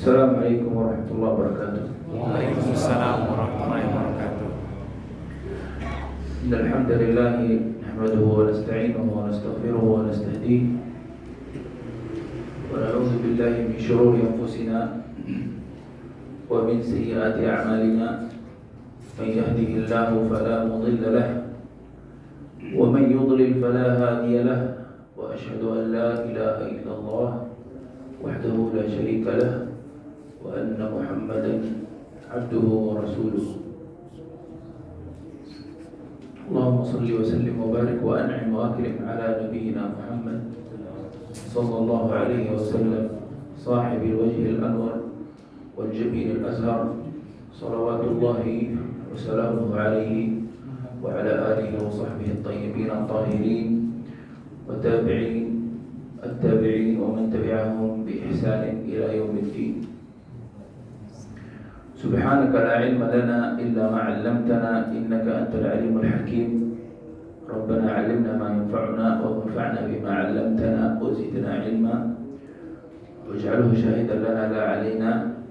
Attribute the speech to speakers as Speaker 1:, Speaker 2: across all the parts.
Speaker 1: Assalamualaikum warahmatullahi wabarakatuh.
Speaker 2: Waalaikumsalam warahmatullahi wabarakatuh.
Speaker 1: Innal hamdalillah nahmaduhu wa nasta'inuhu wa nastaghfiruhu wa nastahdihi wa na'udzu billahi min shururi anfusina wa min sayyiati a'malina. Man yahdihillahu fala mudilla lahu wa man yudlil fala hadiya lahu wa ashhadu an la ilaha illallah wahdahu la syarika lahu wa anna Muhammadan abduhu wa rasuluh. Allahumma salli wa sallim wa barik wa an'im wa akrim ala nabiyyina Muhammad sallallahu alaihi wasallam sahibil wajhil anwar wal jamil al azhar salawatullahi wa salamuhu alaihi wa ala alihi wa sahbihi at-tayyibin at-tahirin wa tabi'in at-tabi'in wa man tabi'ahum bi ihsan ila yaumiddin. Subhanaka la ilma lana illa ma 'allamtana innaka antal alimul hakim. Rabbana 'allimna ma yanfa'una wa anfa'na bima 'allamtana wa zidna 'ilma waj'alhu shahidan lana la 'alaina.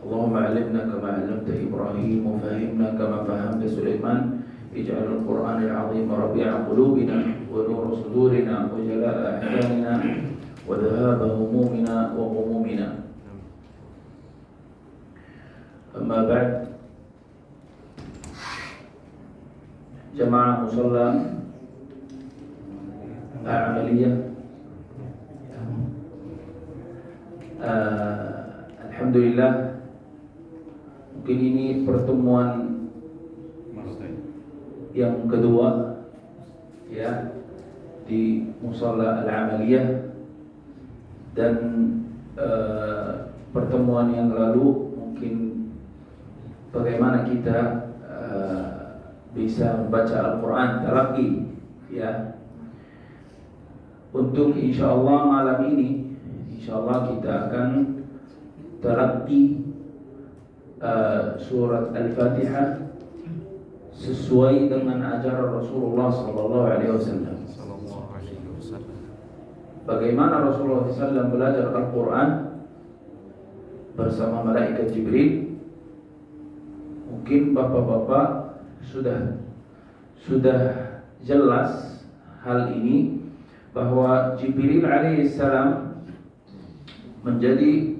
Speaker 1: Allahumma 'allimna kama 'allamta Ibrahim wa fahimna kama fahamta Sulaiman. Ij'alul Qur'anal 'azim rabi'a qulubina wa nura sudurina wa jalaa'a ahzanina wa dhahaba humumina wa ghumumina. Amma ba'd. Jamaah musalla Al-Amaliyah, alhamdulillah, mungkin ini pertemuan yang kedua ya di musalla Al-Amaliyah, dan pertemuan yang lalu mungkin bagaimana kita bisa membaca Al-Quran talaqi ya. Untuk insyaallah malam ini insyaallah kita akan talaqi surat Al-Fatihah sesuai dengan ajaran Rasulullah sallallahu alaihi wasallam. Bagaimana Rasulullah SAW belajar Al-Quran bersama malaikat Jibril. Mungkin bapak-bapak sudah jelas hal ini, bahwa Jibril alaihissalam menjadi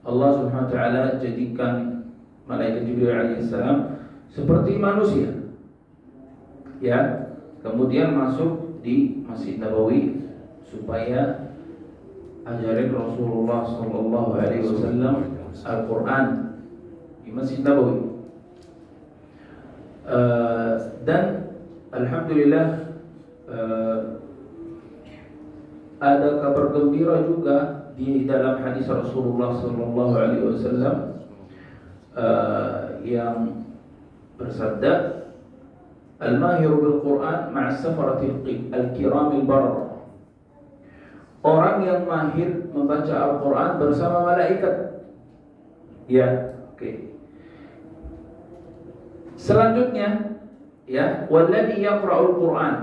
Speaker 1: Allah subhanahu wa ta'ala jadikan malaikat Jibril alaihissalam seperti manusia ya, kemudian masuk di Masjid Nabawi supaya ajarin Rasulullah sallallahu alaihi wasallam Al-Quran di Masjid Nabawi. Dan alhamdulillah ada kabar gembira juga di dalam hadis Rasulullah sallallahu alaihi wasallam yang bersabda, al-mahiru bil Quran ma'as safaratil al-kiramil barr. Orang yang mahir membaca Al-Quran bersama malaikat. Ya, oke. Selanjutnya ya, walladzi yaqra'ul Qur'an.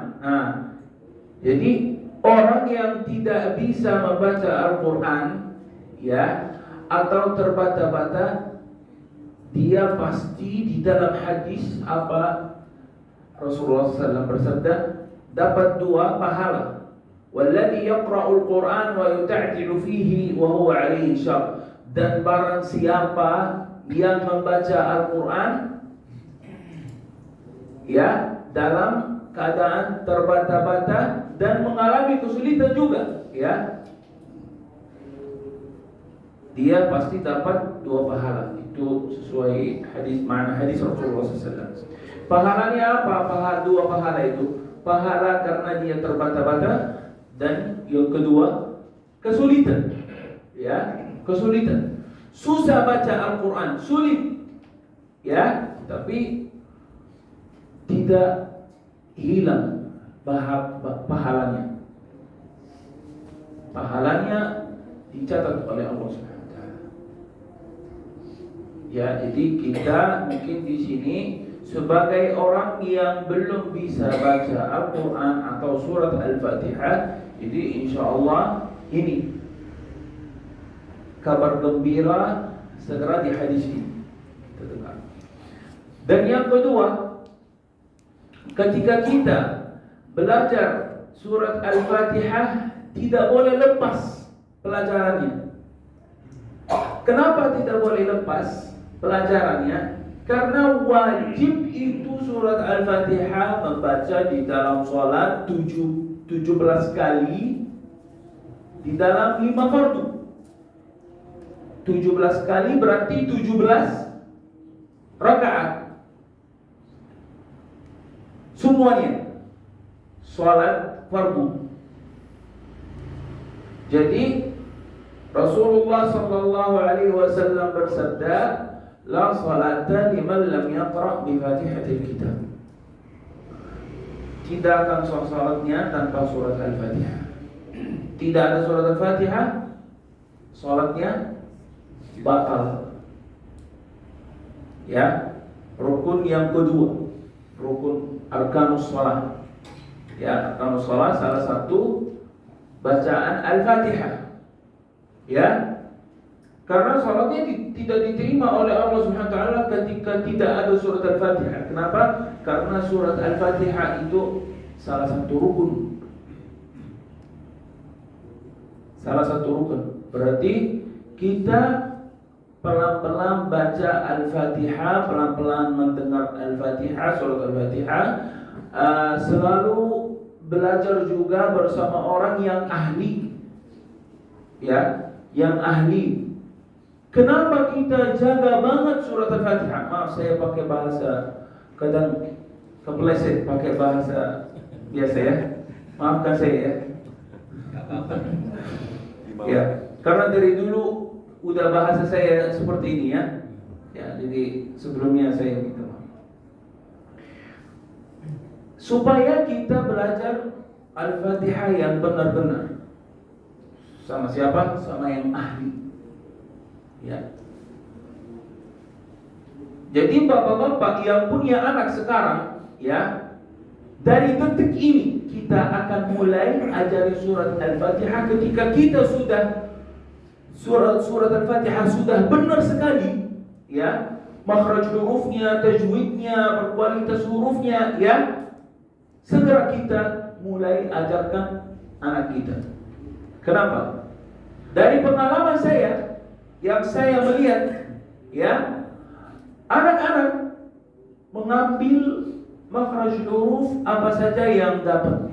Speaker 1: Jadi orang yang tidak bisa membaca Al-Quran ya, atau terbata-bata, dia pasti di dalam hadis apa Rasulullah SAW bersabda, dapat 2 pahala. Walladzi yaqra'ul Qur'an wa yuta'tilu fihi wa huwa 'alaihi syaq. Dan barang siapa yang membaca Al-Qur'an ya dalam keadaan terbata-bata dan mengalami kesulitan juga, ya, dia pasti dapat 2 pahala. Itu sesuai makna hadis Rasulullah SAW. Pahalanya apa? 2 pahala itu. Pahala karena dia terbata-bata, dan yang kedua kesulitan. Ya, kesulitan. Susah baca Al-Quran, sulit. Ya, tapi tidak hilang pahalanya. Pahalanya dicatat oleh Allah SWT. Ya, jadi kita mungkin di sini sebagai orang yang belum bisa baca Al-Quran atau surat Al-Fatihah, jadi insya Allah ini kabar gembira segera di hadis ini kita dengar. Dan yang kedua, ketika kita belajar surat Al-Fatihah tidak boleh lepas pelajarannya. Kenapa tidak boleh lepas pelajarannya? Karena wajib itu surat Al-Fatihah membaca di dalam sholat 17 kali di dalam 5 fardu. 17 kali berarti 17 rakaat. Semuanya sholat fardu. Jadi Rasulullah sallallahu alaihi wasallam bersabda, la salata liman lam yaqra bi Fatihatil Kitab. Tidak akan sah salatnya tanpa surat Al-Fatihah. Tidak ada surat Al-Fatihah, salatnya batal. Ya, rukun yang kedua, rukun arkanus shalah. Ya, arkanus shalah salah satu bacaan Al-Fatihah. Ya, karena salatnya tidak diterima oleh Allah Subhanahu wa taala ketika tidak ada surat Al-Fatihah. Kenapa? Karena surat Al-Fatihah itu salah satu rukun. Salah satu rukun. Berarti kita pelan-pelan baca Al-Fatihah, pelan-pelan mendengar Al-Fatihah, surat Al-Fatihah, selalu belajar juga bersama orang yang ahli. Ya, yang ahli. Kenapa kita jaga banget surat Al-Fatihah? Maaf, saya pakai bahasa kadang kepleset, pakai bahasa biasa ya. Maafkan saya ya. Ya, karena dari dulu udah bahasa saya seperti ini ya. Ya, jadi sebelumnya saya minta maaf. Supaya kita belajar Al-Fatihah yang benar-benar. Sama siapa? Sama yang ahli. Ya. Jadi bapak-bapak yang punya anak sekarang, ya, dari detik ini kita akan mulai ajari surat Al-Fatihah. Ketika kita sudah surat Al-Fatihah sudah benar sekali, ya, makhraj hurufnya, tajwidnya, berkualitas hurufnya, ya, segera kita mulai ajarkan anak kita. Kenapa? Dari pengalaman saya yang saya melihat, ya, anak-anak mengambil makhraj huruf apa saja yang dapat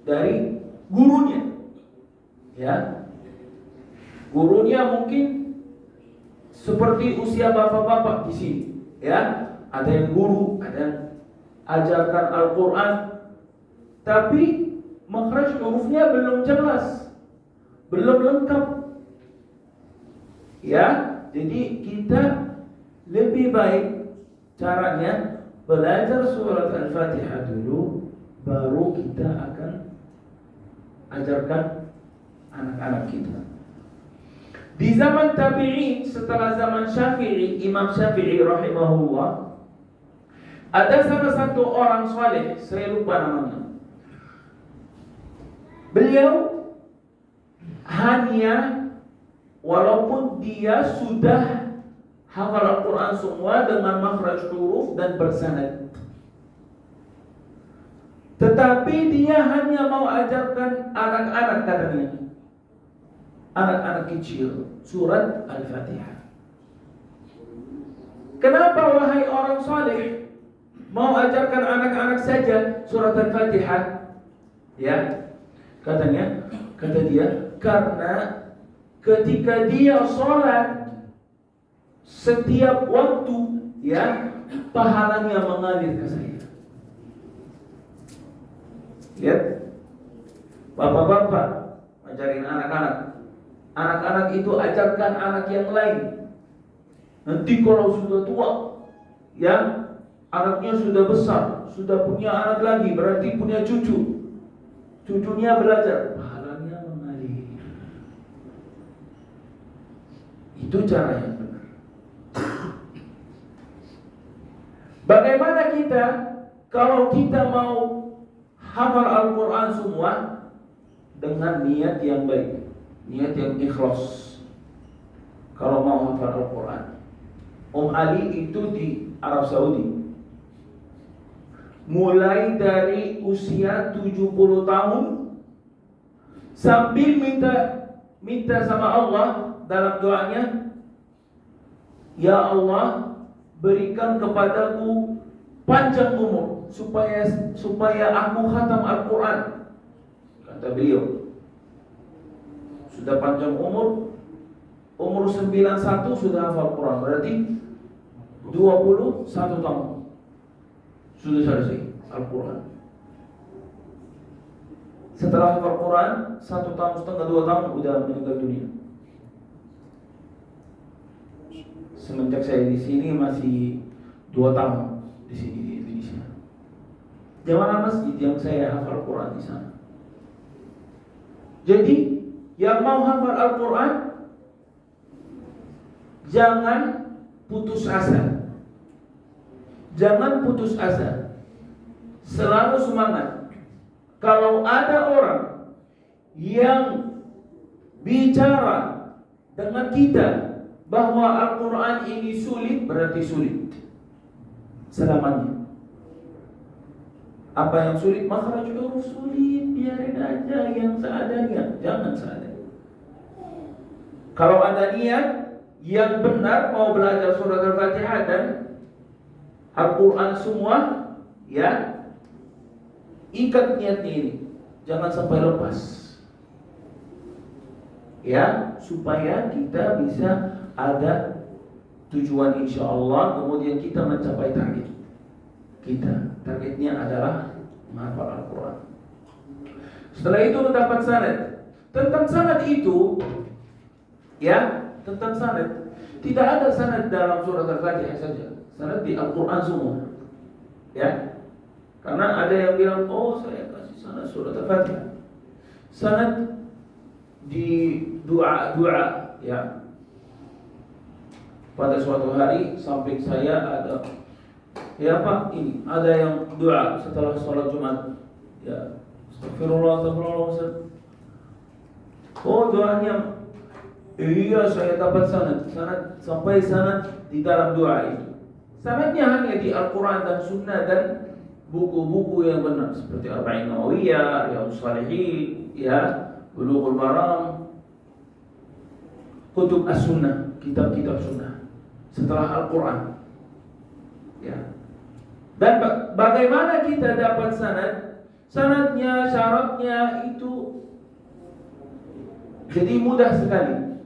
Speaker 1: dari gurunya, ya. Gurunya mungkin seperti usia bapak-bapak di sini, ya. Ada yang guru, ada yang ajarkan Al-Quran, tapi makhraj hurufnya belum jelas, belum lengkap. Ya, jadi kita lebih baik caranya belajar surat Al-Fatihah dulu, baru kita akan ajarkan anak-anak kita. Di zaman tabi'in, setelah zaman Syafi'i, Imam Syafi'i rahimahullah, ada salah satu orang saleh, saya lupa namanya. Beliau hanya, walaupun dia sudah hafal Al-Quran semua dengan makhraj huruf dan bersanad, Tetapi dia hanya mau ajarkan anak-anak katanya. Anak-anak kecil surat Al-Fatihah. Kenapa wahai orang saleh mau ajarkan anak-anak saja surat Al-Fatihah? Ya, kata dia, karena ketika dia sholat setiap waktu, ya, pahalanya mengalir ke saya. Lihat, bapak-bapak ajarin anak-anak. Anak-anak itu ajarkan anak yang lain. Nanti kalau sudah tua, ya, anaknya sudah besar, sudah punya anak lagi, berarti punya cucu. Cucunya belajar, pahalanya mengalir. Itu cara yang benar. Bagaimana kita kalau kita mau hafal Al-Quran semua dengan niat yang baik, niat yang ikhlas? Kalau mau hafal Al-Quran, Ali itu di Arab Saudi. Mulai dari usia 70 tahun sambil minta sama Allah dalam doanya, ya Allah, berikan kepadaku panjang umur supaya aku khatam Al-Quran. Kata beliau, sudah panjang umur 91 sudah hafal Quran, berarti 21 tahun sudah selesai Al-Quran. Setelah hafal Quran 1 tahun setengah 2 tahun udah meninggal dunia. Semenjak saya di sini masih 2 tahun di sini di Indonesia. Jamaah masjid yang saya hafal Quran di sana. Jadi yang mau hafal Al-Quran jangan putus asa. Jangan putus asa. Selalu semangat. Kalau ada orang yang bicara dengan kita bahwa Al-Quran ini sulit, berarti sulit selamanya. Apa yang sulit? Makhraj huruf sulit, biarin aja yang seadanya, jangan seadanya. Kalau ada niat yang benar mau belajar surat Al-Fatihah dan Al-Quran semua, ya, ikat niatnya ini, jangan sampai lepas, ya, supaya kita bisa ada tujuan insya Allah, kemudian kita mencapai target kita. Targetnya adalah menghafal Al-Quran. Setelah itu mendapat sanad. Tentang sanad itu, ya, tentang sanad, tidak ada sanad dalam surat Al-Fatihah saja. Sanad di Al-Quran semua, ya. Karena ada yang bilang, oh saya kasih sanad surat Al-Fatihah. Sanad di doa-doa, ya. Pada suatu hari samping saya ada, ya Pak, ini ada yang doa setelah sholat Jumat, ya, astagfirullah, astagfirullah. Oh doanya, iya saya dapat sanad sampai sanad di dalam doa itu. Sanadnya hanya di Al-Quran dan Sunnah dan buku-buku yang benar seperti Arba'in Nawawiyah, Riyadhus Shalihin, ya, Bulughul Maram, Kutub As-Sunnah, kitab-kitab Sunnah setelah Al-Quran, ya. Dan bagaimana kita dapat sanad? Sanadnya, syaratnya itu jadi mudah sekali.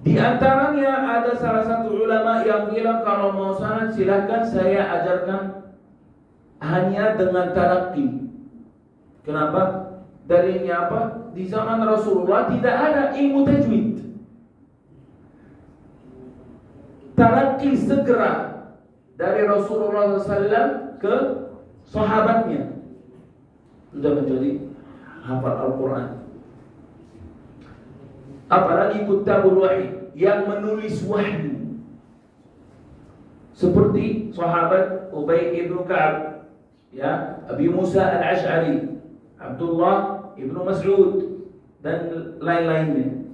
Speaker 1: Di antaranya ada salah satu ulama yang bilang kalau mau sanad silahkan saya ajarkan hanya dengan talaqi. Kenapa? Dalilnya apa? Di zaman Rasulullah tidak ada ilmu tajwid. Talaqi segera dari Rasulullah SAW ke sahabatnya, sudah menjadi hafal Al-Quran. Apalagi kutabul wahyi, yang menulis wahyu, seperti sahabat Ubay ibn Ka'ab, ya, Abi Musa al-Ash'ari, Abdullah ibn Mas'ud, dan lain-lainnya.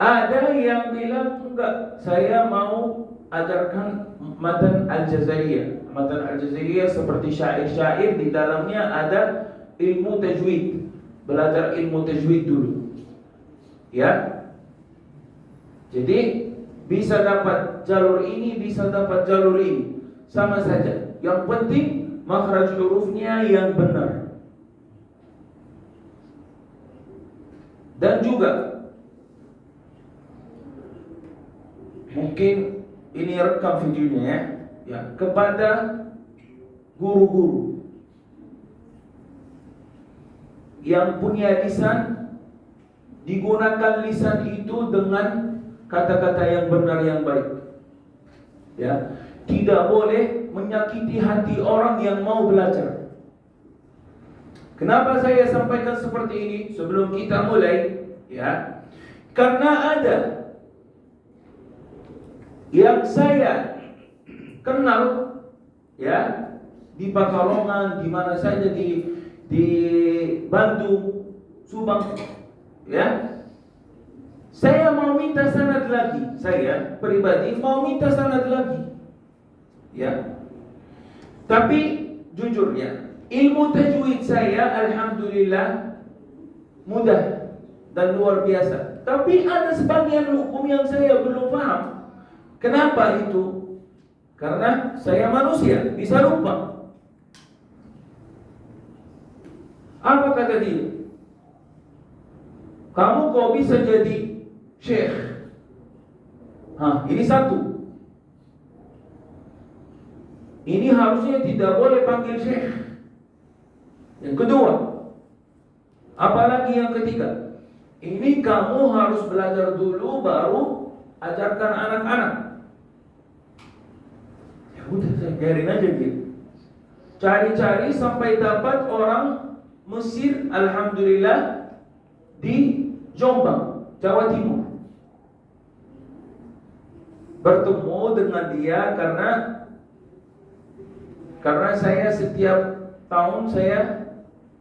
Speaker 1: Ada yang bilang enggak, saya mau ajarkan matan al-Jazairiyah. Matan al-Jazairiyah seperti syair-syair, di dalamnya ada ilmu tajwid. Belajar ilmu tajwid dulu. Ya. Jadi bisa dapat jalur ini, bisa dapat jalur ini. Sama saja. Yang penting makhraj hurufnya yang benar. Dan juga mungkin ini rekam videonya ya. Ya, kepada guru-guru yang punya lisan, digunakan lisan itu dengan kata-kata yang benar, yang baik. Ya, tidak boleh menyakiti hati orang yang mau belajar. Kenapa saya sampaikan seperti ini sebelum kita mulai? Ya, karena ada yang saya kenal ya di Pekalongan, di mana saja, di Bandung, Subang, ya. Saya mau minta sanad lagi, saya pribadi mau minta sanad lagi, ya. Tapi jujurnya ilmu tajwid saya alhamdulillah mudah dan luar biasa. Tapi ada sebagian hukum yang saya belum paham. Kenapa itu? Karena saya manusia, bisa lupa. Apa kata dia? Kamu kok bisa jadi syekh? Ini satu. Ini harusnya tidak boleh panggil syekh. Yang kedua, apalagi yang ketiga, ini kamu harus belajar dulu baru ajarkan anak-anak. Ya udah, saya biarin aja gitu. Cari-cari sampai dapat orang Mesir, alhamdulillah, di Jombang, Jawa Timur. Bertemu dengan dia karena saya setiap tahun saya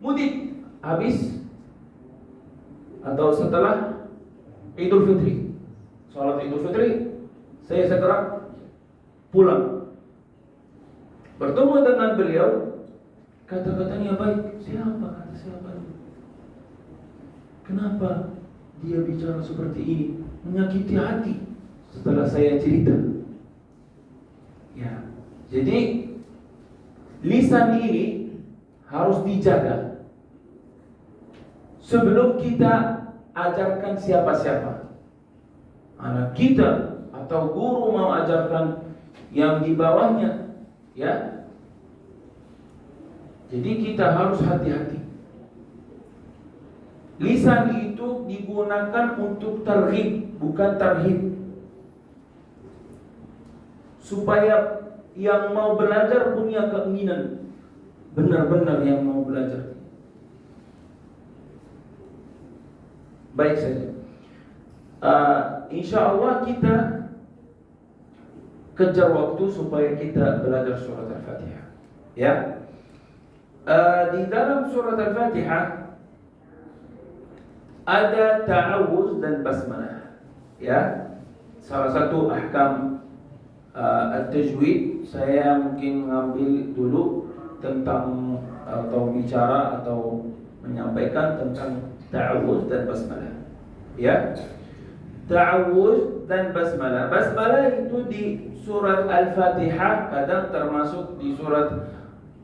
Speaker 1: mudik habis atau setelah Idul Fitri, sholat Idul Fitri, saya segera pulang. Bertemu dengan beliau, kata-katanya baik. Siapa? Kata siapa? Kenapa dia bicara seperti ini? Menyakiti hati. Setelah saya cerita, ya, jadi lisan ini harus dijaga sebelum kita ajarkan siapa-siapa. Anak kita atau guru mau ajarkan yang di bawahnya, ya. Jadi kita harus hati-hati. Lisan itu digunakan untuk targhib, bukan tarhib. Supaya yang mau belajar punya keinginan, benar-benar yang mau belajar. Baik saja. Insya Allah kita kejar waktu supaya kita belajar surat Al-Fatihah. Ya. Di dalam surat Al-Fatihah ada ta'awuz dan basmalah. Ya. Salah satu ahkam At-Tajwid, saya mungkin mengambil dulu tentang atau bicara atau menyampaikan tentang ta'awuz dan basmalah. Ya. Ta'awuz dan basmalah. Basmalah itu di surat Al-Fatihah, kadang termasuk di surat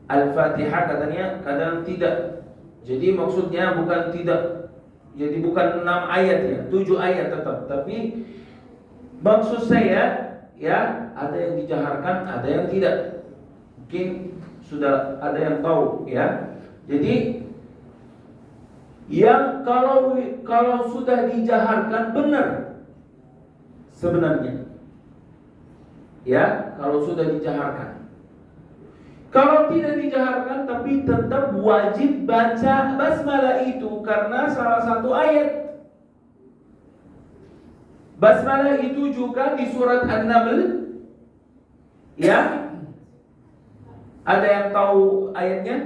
Speaker 1: Al-Fatihah katanya, kadang tidak. Jadi maksudnya bukan tidak. Jadi bukan 6 ayat ya, 7 ayat tetap. Tapi maksud saya, ya, ada yang dijaharkan, ada yang tidak. Mungkin sudah ada yang tahu, ya. Jadi yang kalau sudah dijaharkan benar sebenarnya. Ya, kalau sudah dijaharkan. Kalau tidak dijaharkan tapi tetap wajib baca basmalah itu karena salah satu ayat. Basmalah itu juga di surat An-Naml. Ya. Ada yang tahu ayatnya?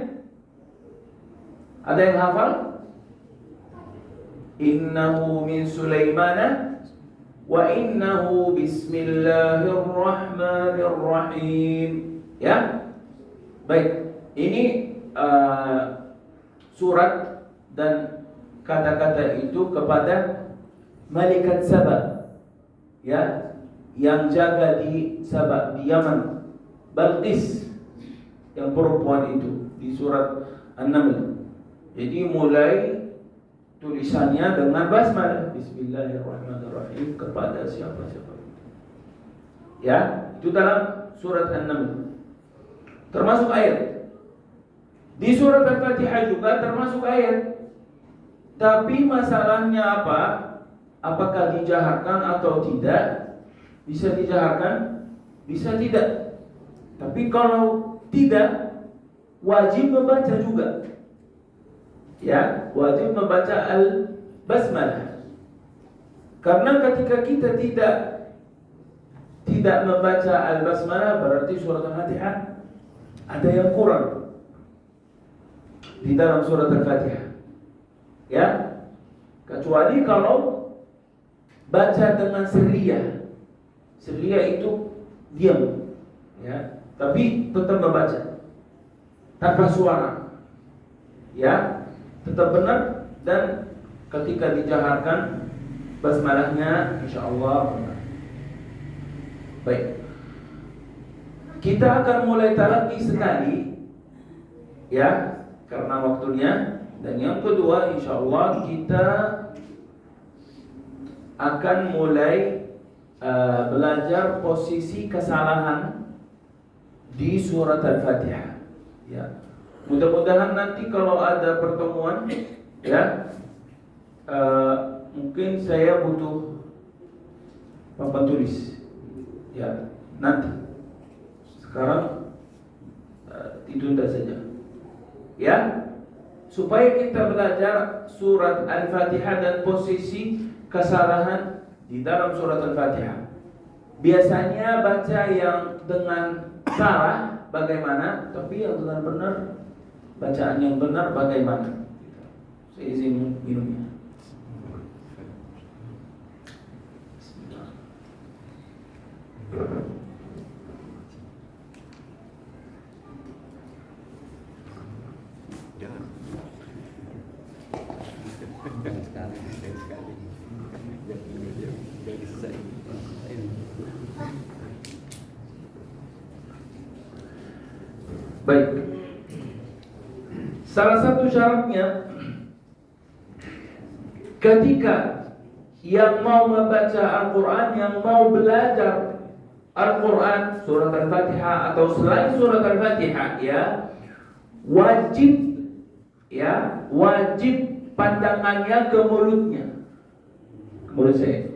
Speaker 1: Ada yang hafal? Innahu min Sulaimana wa innahu bismillahirrahmanirrahim. Ya, baik. Ini surat dan kata-kata itu kepada malaikat Saba, ya, yang jaga di Saba, di Yaman, Balqis, yang perempuan itu, di surat An-Naml. Jadi mulai tulisannya dengan basmalah, bismillahirrahmanirrahim, kepada siapa-siapa. Ya, itu dalam surat An-Naml. Termasuk ayat. Di surat Al-Fatihah juga termasuk ayat. Tapi masalahnya apa? Apakah dijaharkan atau tidak? Bisa dijaharkan, bisa tidak. Tapi kalau tidak, wajib membaca juga. Ya, wajib membaca al-basmalah. Karena ketika kita tidak membaca al-basmalah, berarti surat Al-Fatihah ada yang kurang di dalam surat Al-Fatihah. Ya, kecuali kalau baca dengan sirriyah. Sirriyah itu diam, ya, tapi tetap membaca tanpa suara. Ya, tetap benar, dan ketika dijaharkan basmalahnya insyaallah benar. Baik. Kita akan mulai talaqi sekali, ya, karena waktunya. Dan yang kedua, insyaallah kita akan mulai belajar posisi kesalahan di surat Al-Fatihah. Ya. Mudah-mudahan nanti kalau ada pertemuan, ya, mungkin saya butuh papan tulis, ya, nanti. Sekarang ditunda saja, ya, supaya kita belajar surat Al-Fatihah dan posisi kesalahan di dalam surat Al-Fatihah. Biasanya baca yang dengan salah bagaimana, tapi yang dengan benar, bacaan yang benar bagaimana. Saya izin minumnya. Baik. Salah satu syaratnya, ketika yang mau membaca Al-Quran, yang mau belajar Al-Quran, surat Al-Fatihah atau selain surat Al-Fatihah, ya, wajib pandangannya ke mulutnya, ke mulut saya,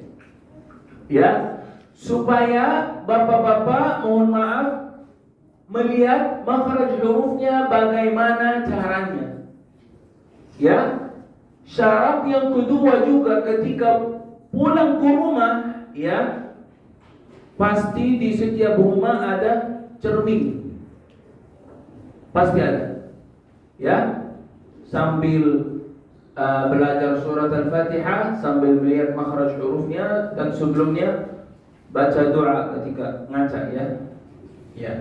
Speaker 1: ya, supaya bapak-bapak mohon maaf melihat makhraj hurufnya bagaimana caranya. Ya, syarat yang kedua juga, ketika pulang ke rumah, ya, pasti di setiap rumah ada cermin, pasti ada, ya, sambil belajar surat Al-Fatihah, sambil melihat makhraj hurufnya, dan sebelumnya baca doa ketika ngaca, ya, ya.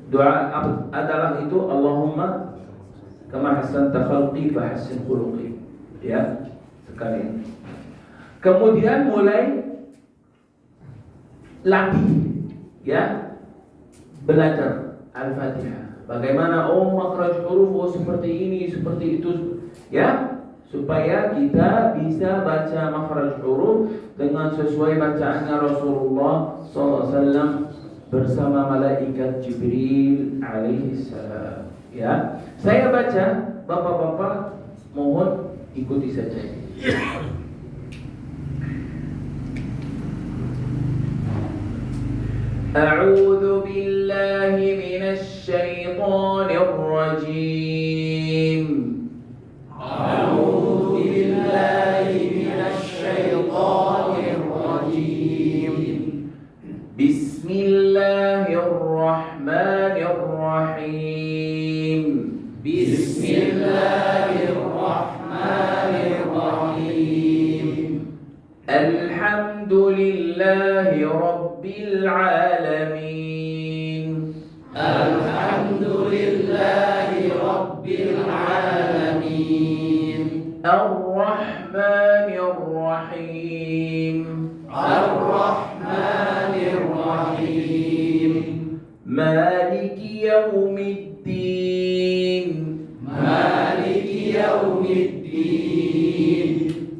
Speaker 1: Doa adalah itu, Allahumma kama hasanta khalqi fa hassin khuluqi, ya, sekali. Kemudian mulai latih, ya, belajar Al-Fatihah. Bagaimana makhraj huruf, seperti ini, seperti itu, ya, supaya kita bisa baca makhraj huruf dengan sesuai bacaannya Rasulullah SAW bersama malaikat Jibril alaihissalam. Ya, saya baca, bapak-bapak mohon ikuti saja. A'udzu billahi minasy syaithanir rajim. A'udzu billahi minasy syaithanir rajim. Bismillahirrahmanirrahim. Bismillahirrahmanirrahim. Alhamdulillah. Alhamdulillahi Rabbil Alamin.
Speaker 3: Alhamdulillahi Rabbil Alamin.
Speaker 1: Ar-Rahmanir Rahim.
Speaker 3: Ar-Rahmanir Rahim.
Speaker 1: Maliki Yawmiddin.
Speaker 3: Maliki Yawmiddin.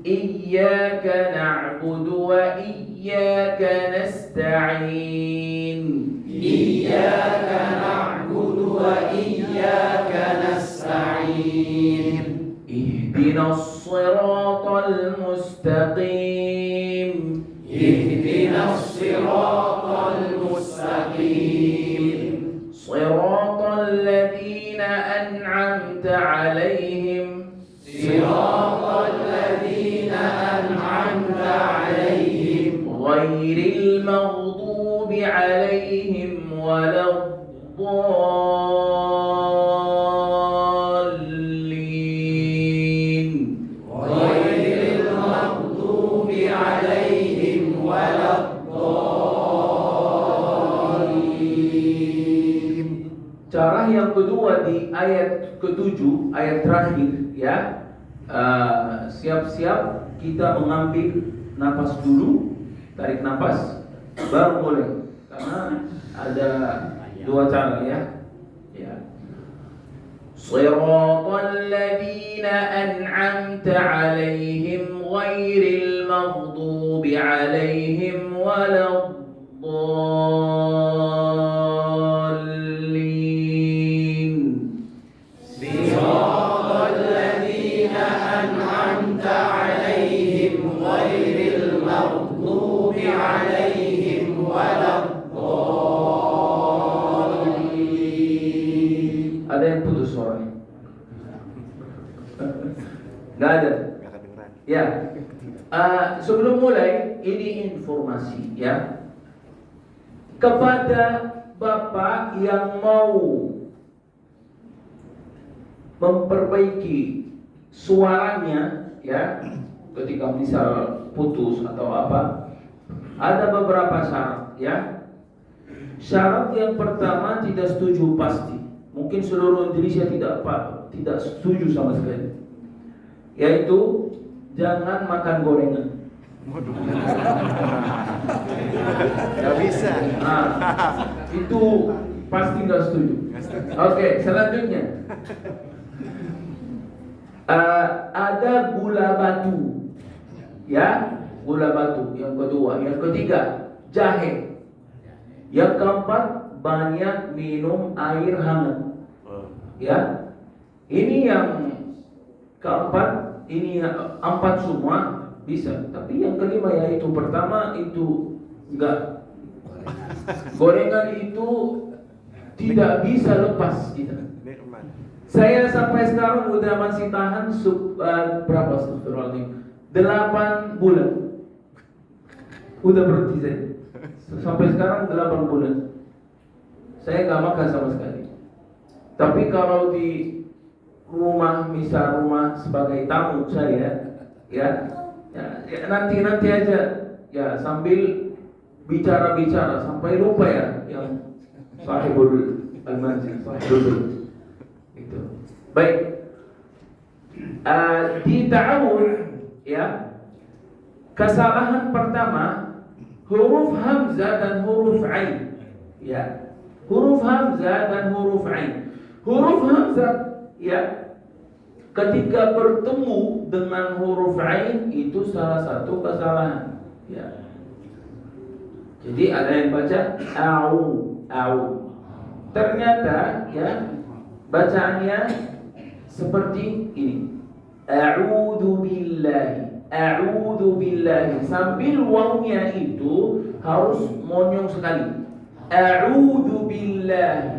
Speaker 1: Iyyaka na'budu wa iyyaka nasta'in.
Speaker 3: Iyyaka na'budu wa iyyaka nasta'in.
Speaker 1: Ihdinas siratal mustaqim.
Speaker 3: Ihdinas siratal mustaqim.
Speaker 1: Siratal ladzina an'amta 'alaihim.
Speaker 3: Siratal ladzina an'amta 'alaihim.
Speaker 1: Ghairil maghdubi 'alaihim waladdallin.
Speaker 3: Ghairil maghdubi 'alaihim waladdallin.
Speaker 1: Cara yang kedua di ayat ke-7, ayat terakhir ya. Siap-siap kita mengambil napas dulu, tarik napas, baru mulai. Karena ada dua cara ya. Shiratal ladzina an'amta 'alaihim ghairil maghdubi 'alaihim waladdallin.
Speaker 3: Siratal ladzina an'amta 'alaihim ghairil maghdubi 'alaihim waladdallin.
Speaker 1: Ada yang putus suaranya? Nggak ada. Ya. Sebelum mulai, ini informasi ya kepada Bapak yang mau memperbaiki suaranya ya, ketika misal putus atau apa, ada beberapa syarat ya. Syarat yang pertama, tidak setuju pasti. Mungkin seluruh Indonesia tidak setuju sama sekali. Yaitu jangan makan gorengan.
Speaker 2: Gak bisa.
Speaker 1: Nah, itu pasti nggak setuju. Oke, selanjutnya ada gula batu, ya, gula batu. Yang kedua, yang ketiga jahe. Yang keempat, banyak minum air hangat. Ya, ini yang keempat, ini yang empat semua bisa. Tapi yang kelima yaitu pertama itu enggak. Gorengan itu tidak bisa lepas kita. Saya sampai sekarang udah masih tahan berapa astagfirullahaladzim, 8 bulan. Udah berhenti saya. Sampai sekarang 8 bulan. Saya nggak makan sama sekali. Tapi kalau di rumah, misal rumah sebagai tamu saya, ya nanti aja, ya sambil bicara sampai lupa ya yang sahibul al-manzil, sahibul itu. Baik. Di ta'awun ya, kesalahan pertama huruf hamzah dan huruf ain. Ya. Huruf hamzah dan huruf ain. Huruf hamzah ya, ketika bertemu dengan huruf ain itu salah satu kesalahan ya. Jadi ada yang baca au. Ternyata ya bacaannya seperti ini. A'udzu billahi. Sambil wawnya itu harus monyong sekali. A'udzu billahi.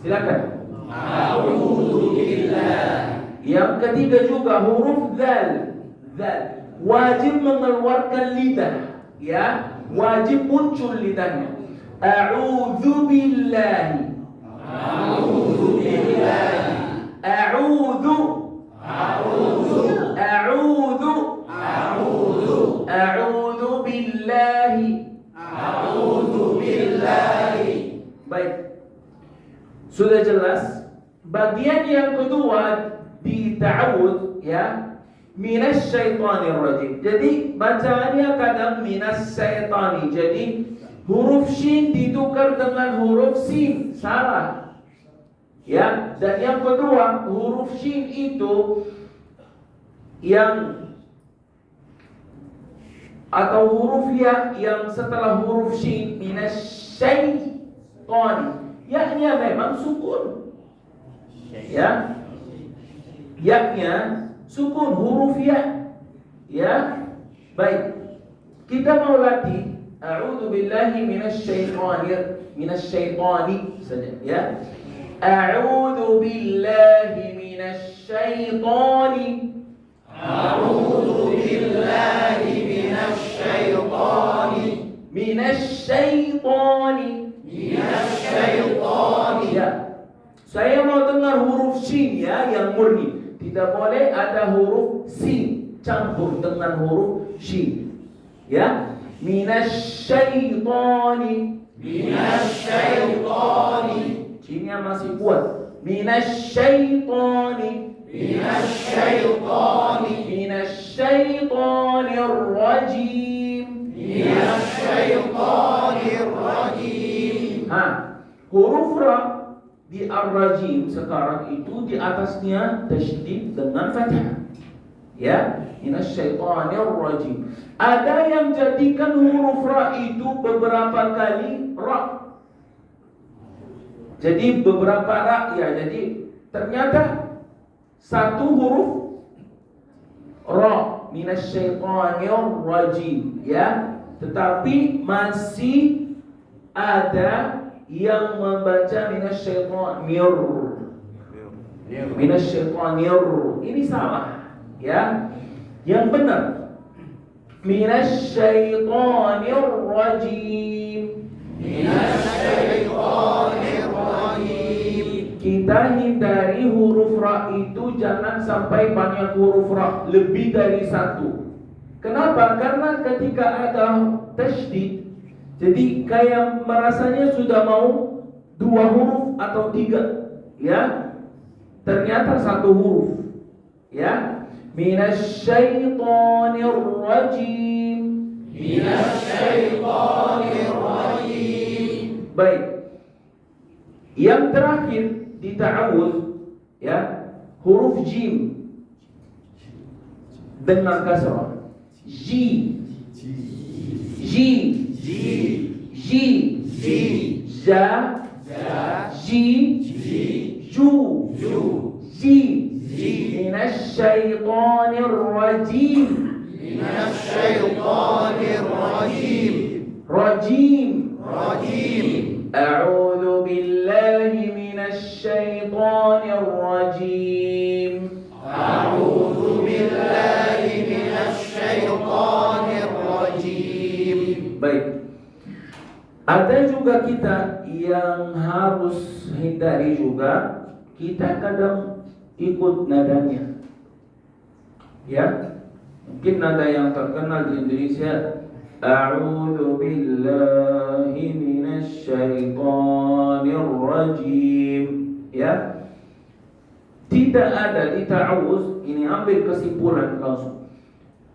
Speaker 1: Silakan.
Speaker 3: A'udzu billahi.
Speaker 1: Yang ketiga juga huruf dzal. Wajib mengeluarkan lidah, ya. Wajib muncul lidahnya. A'udzu billahi.
Speaker 3: A'udzu billahi.
Speaker 1: A'udzu. A'udzu billahi. sudah jelas. Bagian yang kedua di ta'awudz ya, minasyaitonir rajim. Jadi bacaannya kadang minasyaitani. Jadi huruf shin ditukar dengan huruf sin, salah. Ya, dan yang kedua, huruf shin itu yang atau huruf ya yang setelah huruf shin minasyaiton, ya-nya memang sukun. Ya. Ya-nya sukun huruf ya. Ya. Baik. Kita mau latih a'udzu billahi minasyaitani saja ya. A'udzu billahi minasyaitani.
Speaker 3: A'udzu billahi minasyaitani. Minasyaitani.
Speaker 1: Ya. Saya mau dengar huruf shin ya yang murni. Tidak boleh ada huruf sin campur dengan huruf shin. Ya. Minasyaitani.
Speaker 3: Minasyaitani.
Speaker 1: Shinnya masih kuat. Minasyaitani.
Speaker 3: Minasyaitani.
Speaker 1: Minasyaitonir rajim.
Speaker 3: Minasyaitonir rajim.
Speaker 1: Huruf ra di ar-rajim sekarang itu di atasnya tasydid dengan fathah. Ya, minasyaitonir rajim. Ada yang jadikan huruf ra itu beberapa kali ra. Jadi beberapa ra ya. Jadi ternyata satu huruf ra minasyaitonir rajim ya. Tetapi masih ada yang membaca minasyaitonir. Ini salah ya. Yang benar minasyaitonir rajim.
Speaker 3: Minasyaitonir rajim.
Speaker 1: Kita hindari huruf ra itu jangan sampai banyak huruf ra, lebih dari satu. Kenapa? Karena ketika ada tasydid, jadi kayak merasanya sudah mau dua huruf atau tiga, ya. Ternyata satu huruf, ya. Minasyaitonir rajim.
Speaker 3: Minasyaitonir rajim.
Speaker 1: Baik. Yang terakhir di ta'awudz, ya, huruf jim dengan kasrah. Ji. Za. Ji. Ju. Ji. Minasyaitonir rajim.
Speaker 3: Minasyaitonir rajim.
Speaker 1: Rajim.
Speaker 3: Rajim.
Speaker 1: A'udzu billahi minasyaitonir rajim.
Speaker 3: A'udzu billahi minasyaitonir rajim.
Speaker 1: Baik. Ada juga kita yang harus hindari juga. Kita kadang ikut nadanya. Ya. Mungkin nada yang terkenal di Indonesia, a'udzu billahi minasyaitonir rajim. Ya. Tidak ada di ta'awudz, ini ambil kesimpulan langsung.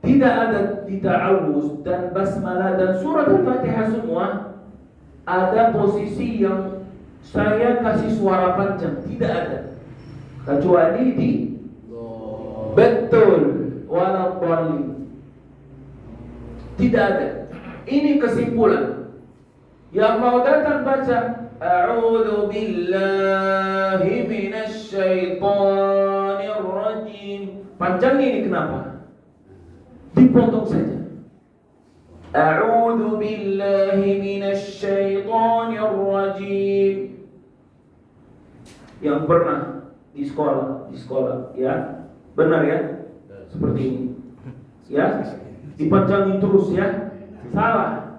Speaker 1: Tidak ada di ta'awudz dan basmalah dan surat Al-Fatihah semua ada posisi yang saya kasih suara panjang, tidak ada. Kecuali di betul wala dhalin. Tidak ada. Ini kesimpulan. Yang mau datang baca a'udzu billahi minasyaitonir rajim. Panjang ini kenapa? Dipotong saja. A'udzu billahi minasyaitonir rajim. Yang pernah di sekolah ya. Benar ya? Seperti ini. Ya. Dipanjangin terus ya. Salah.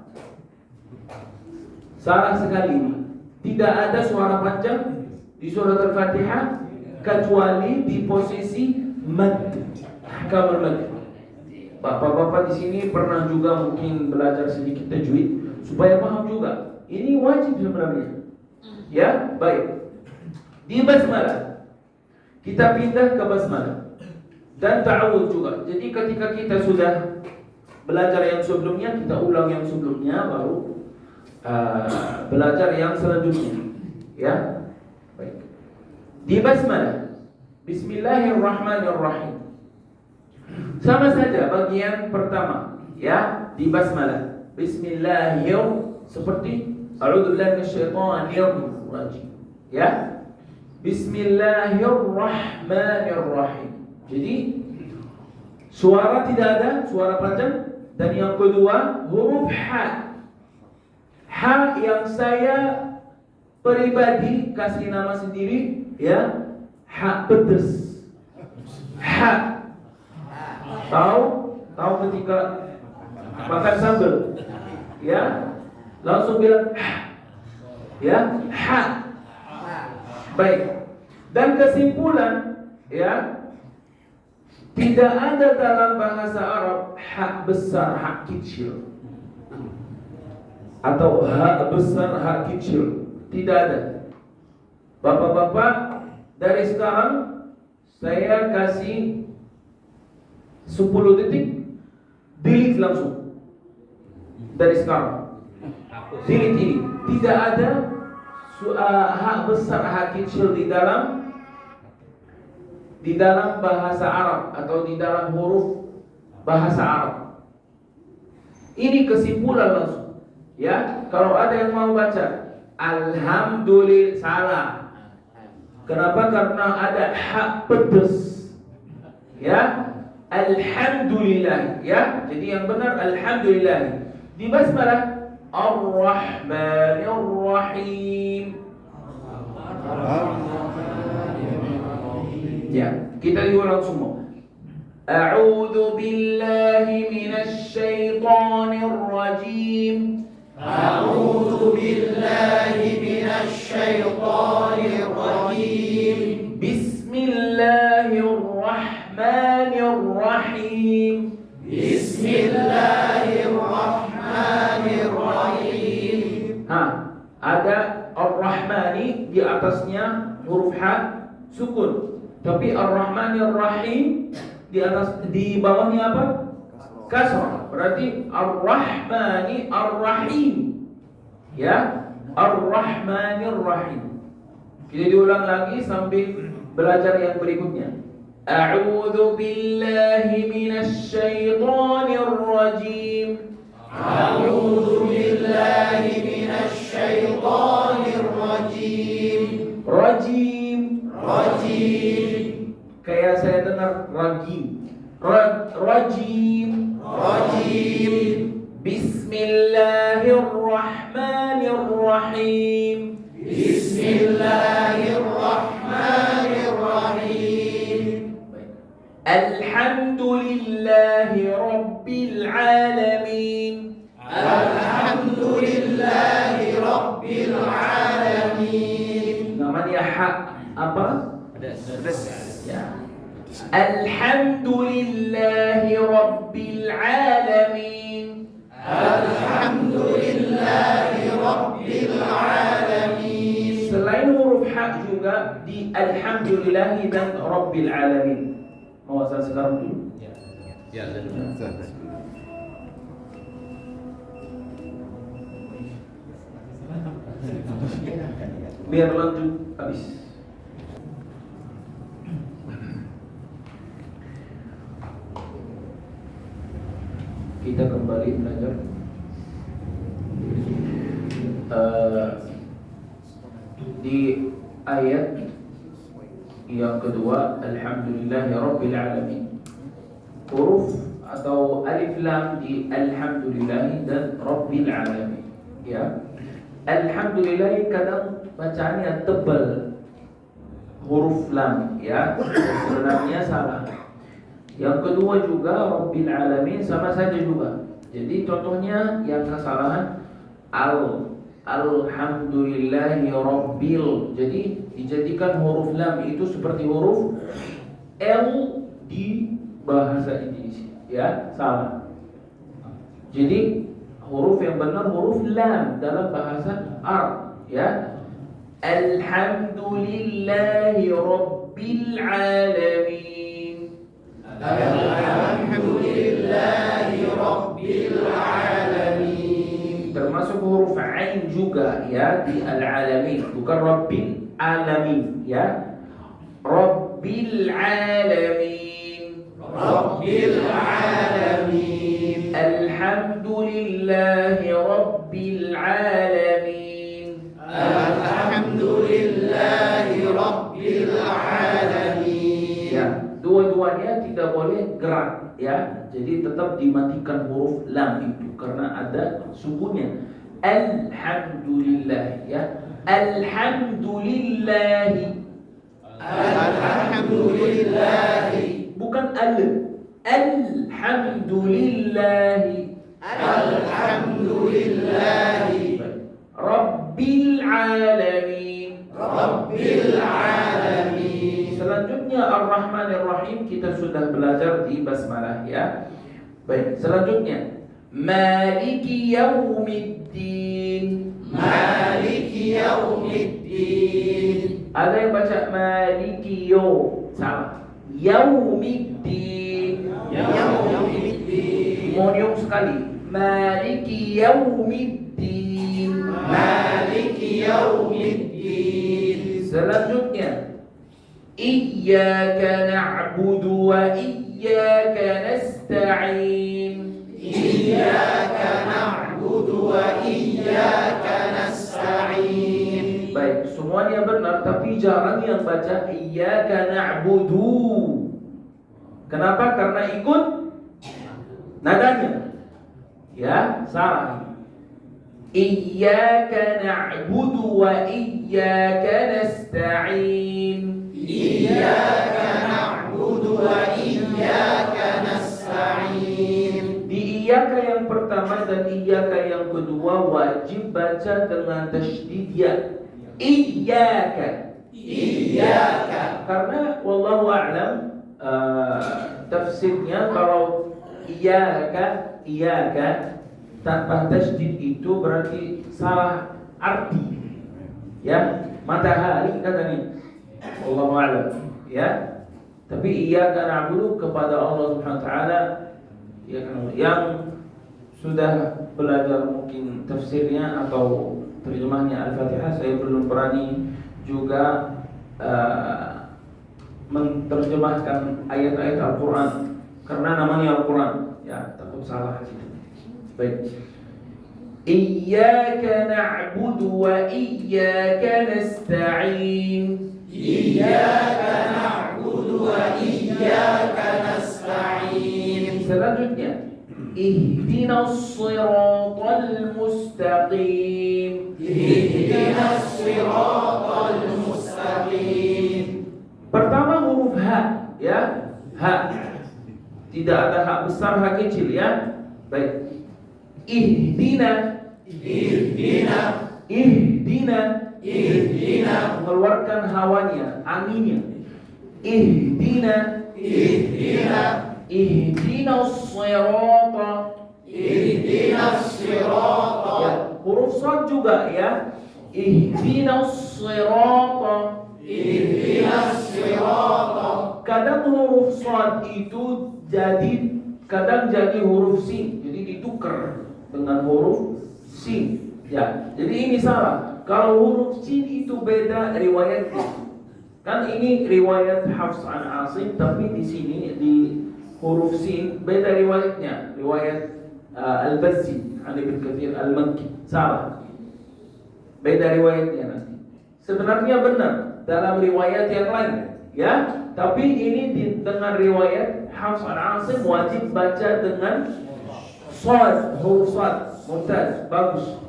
Speaker 1: Salah sekali ini. Tidak ada suara panjang di surat Al-Fatihah kecuali di posisi mad. Ahkamul mad. Bapak-bapak di sini pernah juga mungkin belajar sedikit tajwid supaya paham juga. Ini wajib sebenarnya. Ya, baik. Di basmalah kita pindah ke basmalah dan ta'awudz juga. Jadi ketika kita sudah belajar yang sebelumnya, kita ulang yang sebelumnya, baru belajar yang selanjutnya. Ya, baik. Di basmalah, Bismillahirrahmanirrahim. Sama saja bagian pertama, ya, di basmalah. Bismillahir, seperti A'udzubillahi minasyaitonir rajim. Ya, Bismillahirrahmanirrahim. Jadi suara tidak ada, suara panjang. Dan yang kedua, huruf ha. Ha yang saya pribadi kasih nama sendiri, ya, ha pedes. Ha. Tahu ketika makan sambal, ya, langsung bilang ha. Ya, ha. Baik. Dan kesimpulan, ya, tidak ada dalam bahasa Arab ha besar, ha kecil, atau ha besar, ha kecil. Tidak ada. Bapak-bapak, dari sekarang saya kasih 10 detik, delete langsung. Dari sekarang delete ini. Tidak ada ha besar, ha kecil di dalam bahasa Arab atau di dalam huruf bahasa Arab. Ini kesimpulan langsung. Ya, kalau ada yang mau baca alhamdulillah, salah. Kenapa? Karena ada ha pedes. Ya, alhamdulillah. Ya, jadi yang benar alhamdulillah. Di basmalah Ar-Rahmanir-Rahim. Ya, kita diulang semua. A'udzu billahi minasy syaithanir rajim.
Speaker 3: A'udzu billahi minasy syaithanir rajim.
Speaker 1: Bismillahirrahmanirrahim.
Speaker 3: Bismillahirrahmanirrahim.
Speaker 1: Ada Ar-Rahmani di atasnya huruf ha sukun. Tapi Ar-Rahmanir-Rahim di bawahnya apa? Kasrah. Berarti Ar-Rahmani Ar-Rahim. Ya, Ar-Rahmanir-Rahim. Kita diulang lagi sambil belajar yang berikutnya. A'udzu billahi minasy syaithanir rajim.
Speaker 3: A'udzu billahi minasy syaithanir rajim.
Speaker 1: Rajim. Kayak saya dengar rajim. Rajim. Bismillahirrahmanirrahim.
Speaker 3: Bismillahirrahmanirrahim.
Speaker 1: Alhamdulillahi rabbil alamin.
Speaker 3: Alhamdulillahi rabbil alamin.
Speaker 1: Namanya ha apa?
Speaker 2: Pedas.
Speaker 1: Ya. Alhamdulillahi rabbil alamin.
Speaker 3: Alhamdulillahi rabbil alamin.
Speaker 1: Selain huruf ha juga di alhamdulillahi dan rabbil alamin. Mau saya sekarang dulu.
Speaker 2: Ya.
Speaker 1: Biar lanjut habis. Kita kembali belajar. Di ayat yang kedua, Alhamdulillahi Rabbil Alamin. Huruf atau alif lam di Alhamdulillahi dan Rabbil Alamin. Ya, Alhamdulillahi kadang bacaannya tebal, huruf lam, ya, sebenarnya salah. Yang kedua juga Rabbil Alamin sama saja juga. Jadi contohnya yang kesalahan Alhamdulillahi Rabbil. Jadi dijadikan huruf lam itu seperti huruf L di bahasa Indonesia, ya, salah. Jadi huruf yang benar huruf lam dalam bahasa Arab, ya. Alhamdulillahi Rabbil Alamin.
Speaker 3: Alhamdulillahi Rabbil Alamin.
Speaker 1: Termasuk huruf Ain juga ya di Al-Alamin, bukan Rabbil Alamin ya. Rabbil Alamin.
Speaker 3: Rabbil Alamin.
Speaker 1: Alhamdulillahi Rabbil Alamin.
Speaker 3: Alhamdulillahi Rabbil Alamin.
Speaker 1: Ya, dua-duanya tidak boleh gerak ya. Jadi tetap dimatikan huruf lam itu karena ada sukunnya. Alhamdulillah ya. Alhamdulillahi.
Speaker 3: Alhamdulillahi.
Speaker 1: Bukan Alhamdulillahi.
Speaker 3: Alhamdulillahi
Speaker 1: Rabbil Alamin.
Speaker 3: Rabbil Alamin.
Speaker 1: Selanjutnya Ar-Rahmanir Rahim kita sudah belajar di basmalah ya. Baik, selanjutnya Maliki Yaumiddin.
Speaker 3: Maliki Yaumiddin.
Speaker 1: Ada yang baca Maliki salah. Yaumiddin.
Speaker 3: Yaumiddin.
Speaker 1: Monium sekali. Maliki Yaumiddin.
Speaker 3: Maliki Yaumiddin.
Speaker 1: Selanjutnya Iyyaka na'budu wa iyyaka nasta'in.
Speaker 3: Iyyaka na'budu wa iyyaka nasta'in.
Speaker 1: Baik, semuanya benar tapi jarang yang baca Iyyaka na'budu. Kenapa? Karena ikut nadanya. Ya, salah. Iyyaka na'budu wa iyyaka nasta'in.
Speaker 3: Iyyaka na'budu wa iyyaka nasta'in.
Speaker 1: Di iyyaka yang pertama dan iyyaka yang kedua wajib baca dengan tasydid ya. Iyyaka.
Speaker 3: Iyyaka.
Speaker 1: Karena wallahu a'lam tafsirnya kalau iyyaka tanpa tasydid itu berarti salah arti. Ya, matahari katanya. Wallahu a'lam ya. Tapi iyyaka na'budu kepada Allah Subhanahu wa taala ya, yang sudah belajar mungkin tafsirnya atau terjemahnya Al-Fatihah, saya belum berani juga menerjemahkan ayat-ayat Al-Quran karena namanya Al-Quran ya, takut salah gitu. Baik. Iyyaka na'budu wa iyyaka nasta'in.
Speaker 3: Iyyaka na'budu wa iyyaka nasta'in.
Speaker 1: Selanjutnya Ihdinas siratal mustaqim.
Speaker 3: Ihdinas siratal mustaqim.
Speaker 1: Pertama huruf H ya, H. Tidak ada H besar, H kecil ya. Baik. Ihdina. Mengeluarkan hawanya, anginnya. Ihdinas sirata.
Speaker 3: Ihdinas sirata.
Speaker 1: Ya, huruf shad juga ya. Ihdinas sirata. Kadang huruf shad itu kadang jadi huruf sin, jadi ditukar dengan huruf sin. Ya, jadi ini salah. Kalau huruf sin itu beda riwayatnya. Kan ini riwayat Hafs an Asim, tapi di sini di huruf sin beda riwayatnya. Riwayat Al-Bazzi, Ali bin Kathir Al-Makki. Salah. Beda riwayatnya nanti. Sebenarnya benar dalam riwayat yang lain, ya. Tapi ini dengan riwayat Hafs an Asim wajib baca dengan shad, huruf shad. Mumtaz, bagus.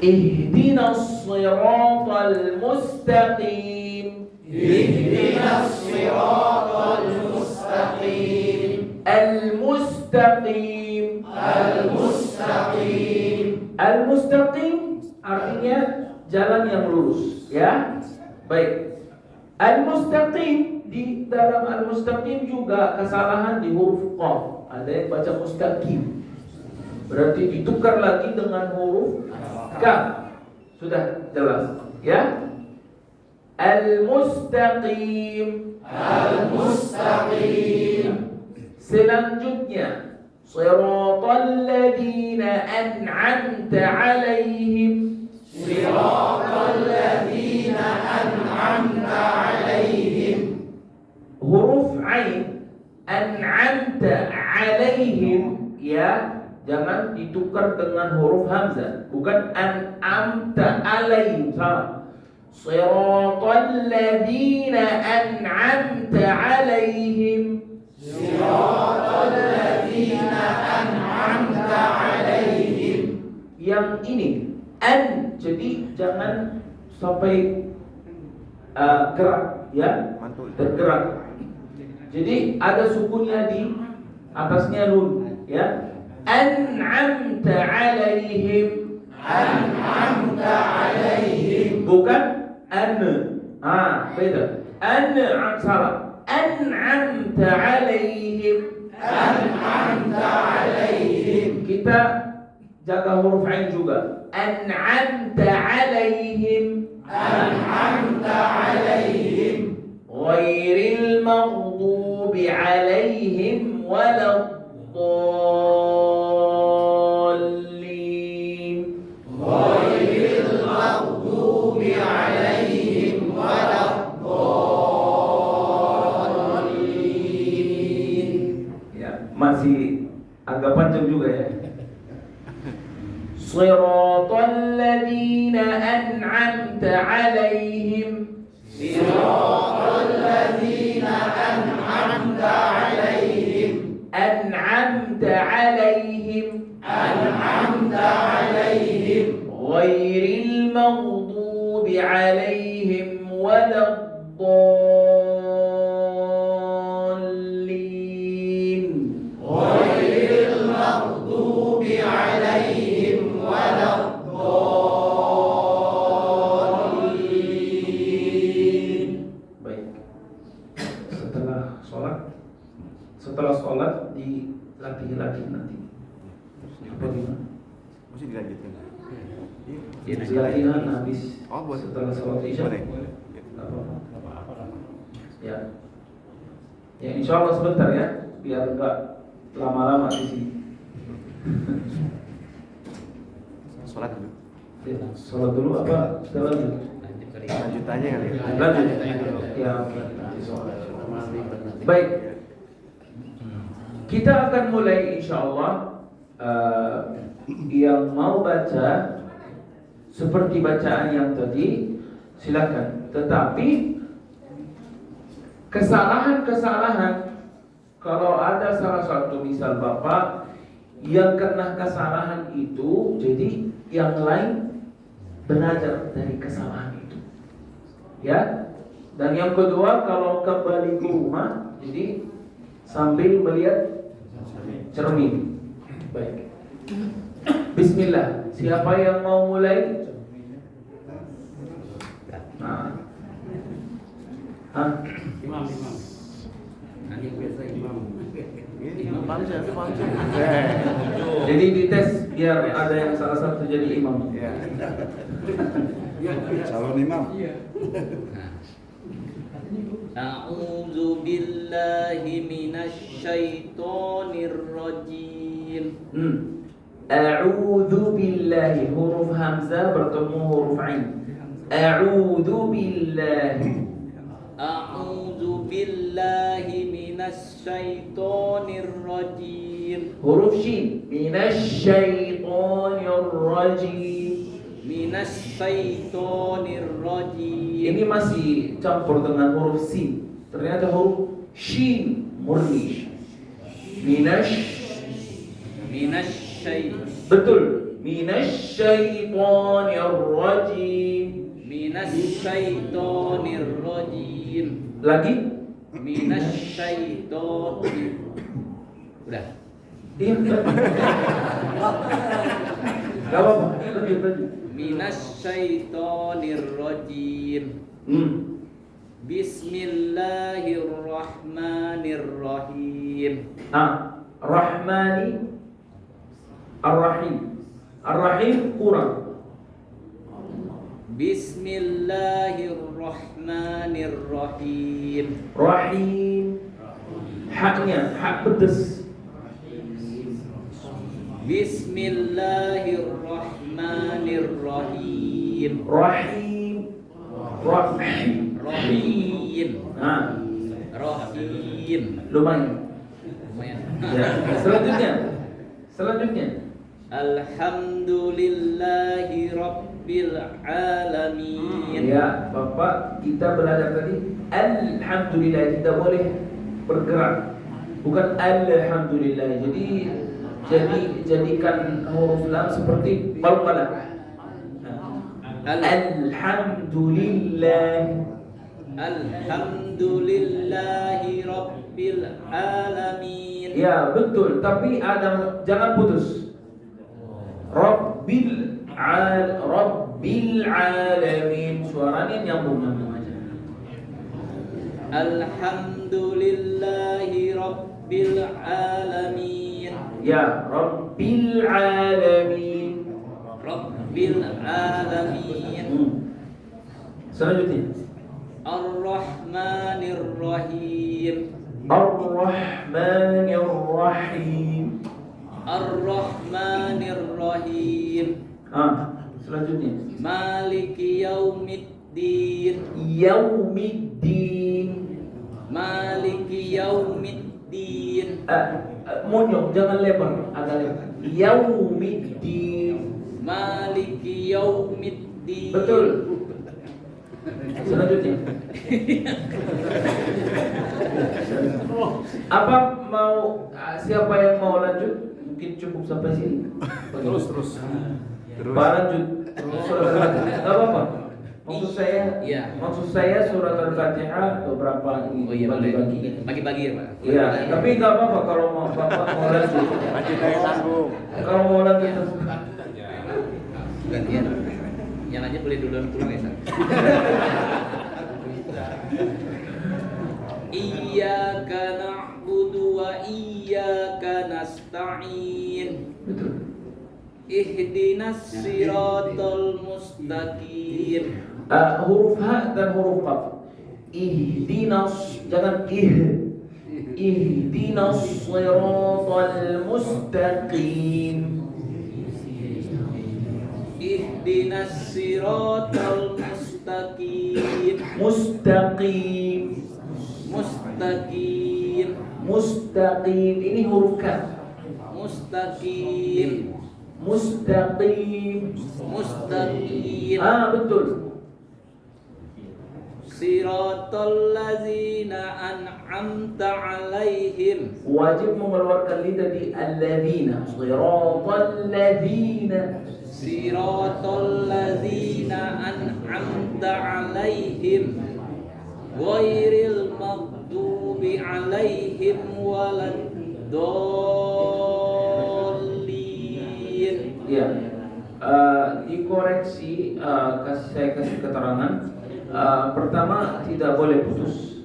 Speaker 1: Ihdinas siratal mustaqim.
Speaker 3: Ihdinas siratal mustaqim.
Speaker 1: Al-mustaqim. Al-mustaqim artinya jalan yang lurus, ya. Baik. Al-mustaqim, di dalam al-mustaqim juga kesalahan di huruf qaf. Ada yang baca mustaqim. Berarti ditukar lagi dengan huruf kaf. Sudah jelas. Ya. Al-mustaqim.
Speaker 3: Al-mustaqim.
Speaker 1: Selanjutnya, siratal ladzina an'amta 'alaihim.
Speaker 3: Siratal ladzina an'amta 'alaihim.
Speaker 1: Huruf ain an'amta 'alaihim, ya, jangan ditukar dengan huruf hamzah, bukan an'amta 'alaihim, salah. Siratal ladzina an'amta 'alaihim.
Speaker 3: Siratal ladzina an'amta 'alaihim.
Speaker 1: Yang ini an, jadi jangan sampai gerak, ya, tergerak. Jadi ada sukunnya di atasnya nun, ya. An'amta 'alaihim.
Speaker 3: An'amta 'alaihim.
Speaker 1: Bukan an. Beda. An'am, salah. An'amta 'alaihim.
Speaker 3: An'amta 'alaihim.
Speaker 1: Kita jaga huruf ain juga. An'amta 'alaihim.
Speaker 3: An'amta 'alaihim.
Speaker 1: Ghairil maghdubi 'alaihim waladdallin.
Speaker 3: Ghairil maghdubi 'alaihim waladdallin.
Speaker 1: Ya, masih agak panjang juga ya. Siratal ladzina an'amta 'alaihim.
Speaker 3: Siratal ladzina an'amta 'alaihim.
Speaker 1: An'amta 'alaihim.
Speaker 3: An'amta 'alaihim.
Speaker 1: Ghairil maghdubi 'alaihim waladdallin.
Speaker 3: Ghairil maghdubi 'alaihim waladdallin.
Speaker 1: Baik. Setelah sholat dilatih nanti. Apa gimana?
Speaker 4: Mesti dilanjutkan.
Speaker 1: Latihan habis.
Speaker 4: Oh, boleh.
Speaker 1: Setelah sholat isya.
Speaker 4: Boleh.
Speaker 1: Nggak apa-apa. Ya. Ya, insya Allah sebentar ya, biar enggak lama-lama di sini.
Speaker 4: Sholat dulu.
Speaker 1: Ya, sholat dulu apa? Kita lanjut.
Speaker 4: Lanjut aja kali ya.
Speaker 1: Lanjut. Ya, oke. Nanti sholat. Baik. Kita akan mulai insya Allah. Yang mau baca seperti bacaan yang tadi silakan. Tetapi kesalahan kalau ada salah satu misal Bapak yang kena kesalahan itu, jadi yang lain belajar dari kesalahan itu. Ya. Dan yang kedua, kalau kembali ke rumah, jadi sambil melihat cermin. Baik. Bismillah. Siapa yang mau mulai?
Speaker 2: Imam. Nanti biasa imam.
Speaker 4: Ini panjang.
Speaker 1: Jadi dites biar ada yang salah satu jadi imam.
Speaker 4: Ya.
Speaker 5: Calon imam.
Speaker 2: A'udzu billahi minasy syaithanir rajim.
Speaker 1: A'udzu billahi, huruf hamzah bertemu huruf ain. A'udzu billahi.
Speaker 2: A'udzu billahi minasy syaithanir rajim.
Speaker 1: Huruf shin, minasy syaithanir rajim.
Speaker 2: Minasy syaithanir rajim.
Speaker 1: Ini masih campur dengan huruf sin. Ternyata huruf shin murni. Betul. Minasy syaithanir rajim.
Speaker 2: Minasy syaithanir rajim.
Speaker 1: Lagi?
Speaker 2: Minasy syaithanir. Udah.
Speaker 1: Iya. Gak apa-apa. Lanjut.
Speaker 2: Minasy syaithanir rajim. Bismillahirrahmanirrahim.
Speaker 1: Rahmani, Ar-Rahim. Ar-Rahim kurang.
Speaker 2: Bismillahirrahmanirrahim.
Speaker 1: Rahim. Haknya, hak pedes.
Speaker 2: Bismillahirrahmanirrahim.
Speaker 1: Rahim. Rahim.
Speaker 2: Rahim.
Speaker 1: Nah,
Speaker 2: Rahim.
Speaker 1: lumayan.
Speaker 2: Lumayan.
Speaker 1: Ya. Selanjutnya.
Speaker 2: Alhamdulillahi Rabbil Alamin.
Speaker 1: Ya, Bapak, kita belajar tadi alhamdulillah, tidak boleh bergerak. Bukan alhamdulillah. Jadikan huruf lam seperti qalqalah. Alhamdulillah.
Speaker 2: Alhamdulillahi Rabbil Alamin.
Speaker 1: Ya, betul, tapi jangan putus. Rabbil alamin, suaranya nyambung aja.
Speaker 2: Alhamdulillahi Rabbil Alamin.
Speaker 1: Ya, Rabbil alamin.
Speaker 2: Rabbil Alamin.
Speaker 1: Selanjutnya.
Speaker 2: Ar-Rahmanir-Rahim.
Speaker 1: Ar-Rahmanir-Rahim.
Speaker 2: Ar-Rahmanir-Rahim.
Speaker 1: Selanjutnya.
Speaker 2: Maliki Yaumiddin.
Speaker 1: Yaumiddin.
Speaker 2: Maliki Yaumiddin.
Speaker 1: Monyong, jangan lebar, agak lebar. Yaumiddin.
Speaker 2: Maliki Yaumiddin.
Speaker 1: Betul. Selanjutnya. Siapa yang mau lanjut? Mungkin cukup sampai sini.
Speaker 4: Terus.
Speaker 1: Pak lanjut. Surat Al-Fatihah. Enggak apa-apa. Maksud saya surat Al-Fatihah beberapa
Speaker 2: bagi-bagi ya, Pak.
Speaker 1: Iya, tapi enggak apa-apa kalau Bapak mau lanjut.
Speaker 4: Lanjut dari tanggung.
Speaker 1: Kalau mau lanjut.
Speaker 2: Gantian. Yang lanjut boleh duluan pulang ya, San. Iyyaka na'budu wa iyyaka nasta'in.
Speaker 1: Betul.
Speaker 2: Ihdinas siratal mustaqim.
Speaker 1: Huruf H dan huruf Qaf. Ihdinas, jangan Ihdinas siratal mustaqim.
Speaker 2: Ihdinas siratal mustaqim.
Speaker 1: Mustaqim. Ini huruf K.
Speaker 2: Mustaqim.
Speaker 1: Betul.
Speaker 2: Siratal ladzina an'amta 'alaihim.
Speaker 1: Wajib mengeluarkan lidah di alladzina. Siratal ladzina
Speaker 2: an'amta 'alaihim. Ghairil maghdubi 'alaihim waladdallin.
Speaker 1: Ya. Dikoreksi, saya kasih keterangan. Pertama, tidak boleh putus.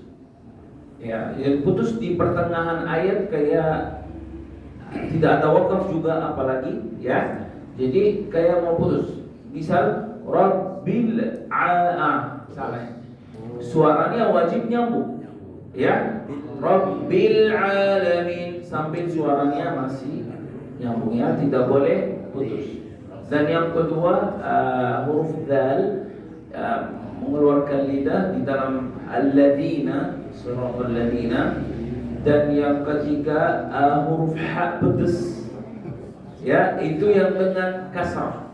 Speaker 1: Ya, putus di pertengahan ayat kayak tidak ada wakaf juga, apalagi ya. Jadi kayak mau putus. Misal Rabbil salah. Suaranya wajib nyambung. Ya. Rabbil alamin sampai suaranya masih nyambung, ya, tidak boleh putus. Dan yang kedua, huruf dal mengeluarkan lidah di dalam alladzina, siratal ladzina. Dan yang ketiga, huruf ha pedes, ya, itu yang dengan kasrah,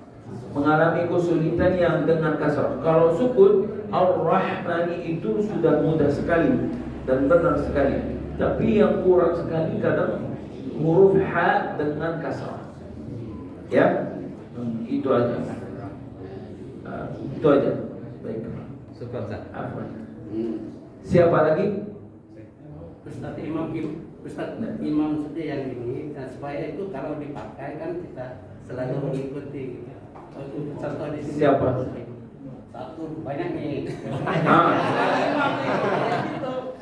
Speaker 1: mengalami kesulitan yang dengan kasrah. Kalau sukun ar-rahmani itu sudah mudah sekali dan benar sekali. Tapi yang kurang sekali kadang huruf ha dengan kasrah. Ya, itu aja. Itu aja. Baik.
Speaker 2: Syukran, Ustaz.
Speaker 1: Siapa lagi?
Speaker 5: Ustaz Imam saja yang ini, supaya itu kalau dipakai kan kita selalu mengikuti. Contoh di sini.
Speaker 1: Siapa?
Speaker 5: Satu banyak nih.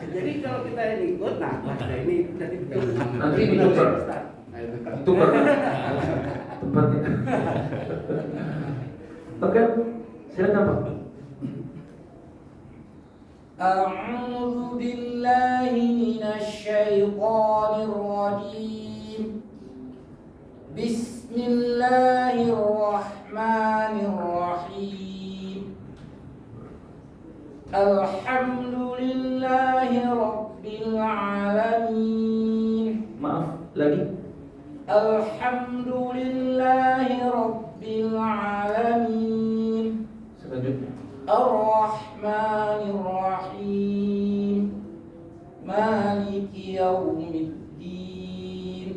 Speaker 5: Jadi kalau kita ikut, nah ini jadi
Speaker 1: nanti ditukar. Tukar tempatnya. Oke, Silakan Pak.
Speaker 3: أعوذ بالله من الشيطان الرجيم بسم الله الرحمن الرحيم الحمد لله رب العالمين.
Speaker 1: Maaf, lagi.
Speaker 3: الحمد لله رب العالمين
Speaker 1: Selanjutnya.
Speaker 3: الرحمن الرحيم مالك يوم الدين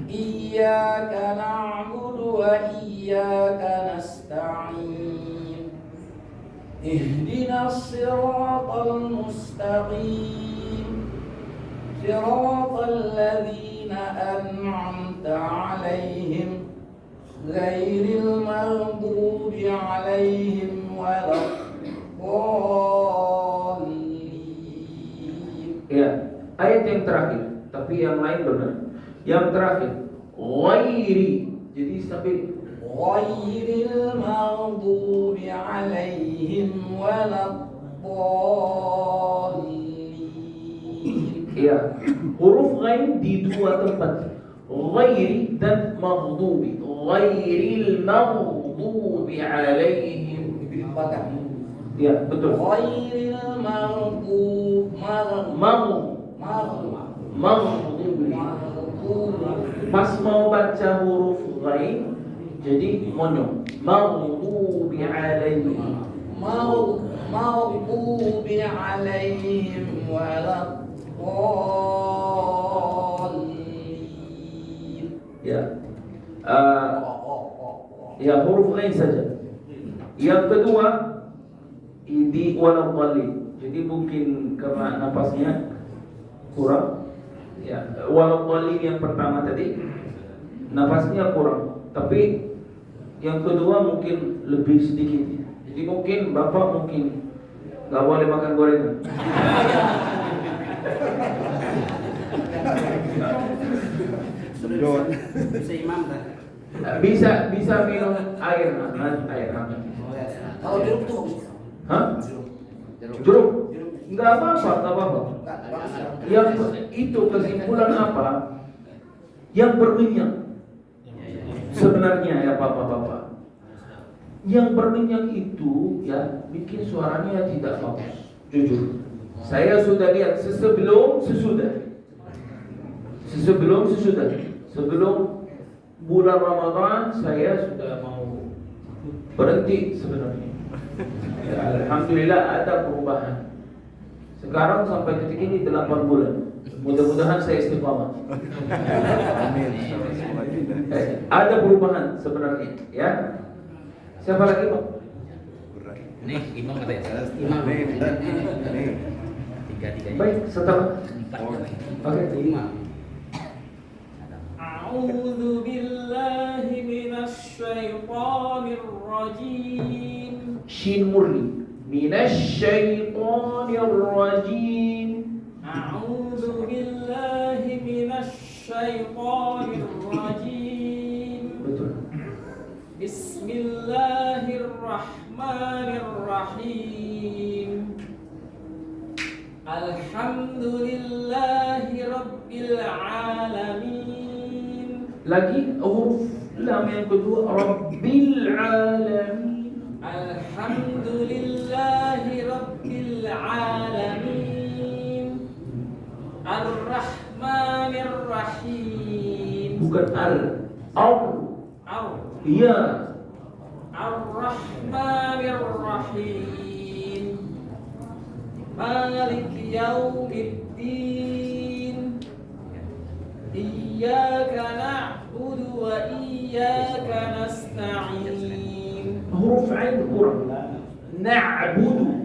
Speaker 3: إياك نعبد وإياك نستعين اهدنا الصراط المستقيم صراط الذين أنعمت عليهم غير المغضوب عليهم ولا الضالين.
Speaker 1: Ya, ayat yang terakhir, tapi yang lain benar. Yang terakhir, ghairi. Jadi sampai
Speaker 3: غير المغضوب عليهم ولا الضالين.
Speaker 1: ya, huruf ghain di dua tempat. Ghairi dan maghdubi. Ghairil maghdubi alaihim. Ya, betul.
Speaker 3: غير المغضوب
Speaker 1: Maghdubi. Pas mau baca huruf ghain jadi monyong. Maghdubi alaihim.
Speaker 3: مغضوب عليهم ولا الضالين.
Speaker 1: Ya. Ya, huruf ghain saja. Yang kedua di walau dhalin. Jadi mungkin karena napasnya kurang. Ya, walau dhalin yang pertama tadi napasnya kurang. Tapi yang kedua mungkin lebih sedikit. Jadi mungkin Bapak mungkin nggak boleh makan gorengan.
Speaker 5: Seimam dah.
Speaker 1: Bisa minum air hangat.
Speaker 3: Kalau jeruk tuh
Speaker 1: Hah? Jeruk? Nggak apa-apa. Yang itu kesimpulan apa? Yang berminyak. Sebenarnya ya Bapak-bapak, yang berminyak itu ya bikin suaranya tidak bagus. Jujur, saya sudah lihat sebelum sesudah. Sebelum bulan Ramadan saya sudah mau berhenti sebenarnya. Ya, alhamdulillah ada perubahan. Sekarang sampai detik ini 8 bulan. Mudah-mudahan saya istiqamah. Ada perubahan sebenarnya, ya. Siapa lagi, Pak?
Speaker 2: Nih, imam katanya.
Speaker 5: Imam.
Speaker 2: Tiga-tiganya.
Speaker 1: Baik, setelah.
Speaker 2: Empat.
Speaker 1: Oke.
Speaker 5: Imam.
Speaker 2: A'udzu billahi minasy syaithanir rajim.
Speaker 1: Shin murni. Minasy syaithanir rajim.
Speaker 2: A'udzu billahi minasy syaithanir rajim.
Speaker 1: Betul.
Speaker 2: Bismillahirrahmanirrahim. Alhamdulillahi rabbil alamin.
Speaker 1: Lagi huruf lam yang kedua, Rabbil alamin.
Speaker 2: Alhamdulillahi rabbil alamin. Ar-Rahmanir Rahim.
Speaker 1: Bukan
Speaker 2: Ar
Speaker 1: Iya.
Speaker 2: Ar-Rahmanir Rahim. Malik yaumiddin. Iyyaka na'budu wa iyyaka nasta'in.
Speaker 1: Huruf ain kurang. Na'budu.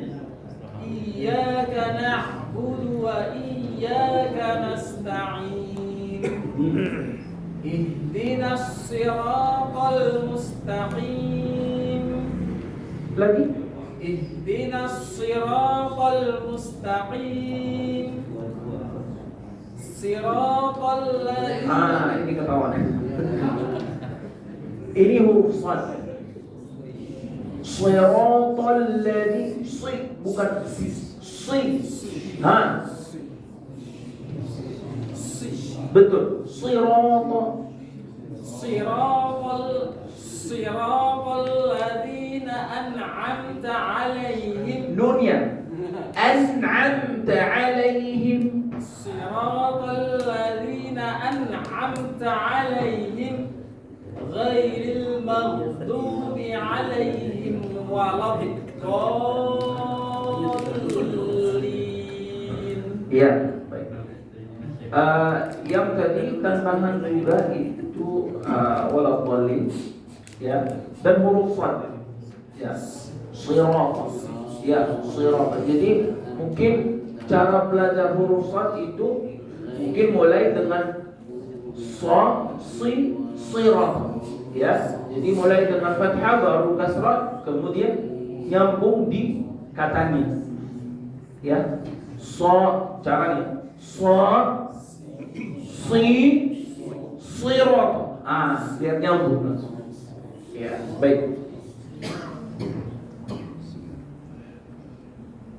Speaker 2: Iyyaka na'budu wa iyyaka nasta'in. Ihdinas siratal mustaqim.
Speaker 1: Lagi.
Speaker 2: Ihdinas siratal mustaqim. Siratal ladzina.
Speaker 1: Ini ketahuan. Ini huruf sad. Siratal ladzi, bukan si. Ha. Betul. Siratal.
Speaker 2: Siratal ladzina an'amta 'alaihim.
Speaker 1: Nun ya. An'amta 'alaihim.
Speaker 2: Siratal ladzina an'amta 'alaihim ghairil maghdubi 'alaihim waladdallin.
Speaker 1: Ya, baik. Yang tadi tambahan juga itu waladdallin, ya, dan huruf shad, ya, sirat, ya, sirat. Jadi mungkin cara belajar huruf shad itu mungkin mulai dengan sirat, ya. Jadi mulai dengan fathah baru kasrah, kemudian nyambung di katanya, ya. Caranya sirat, biar nyambung langsung. Ya, baik.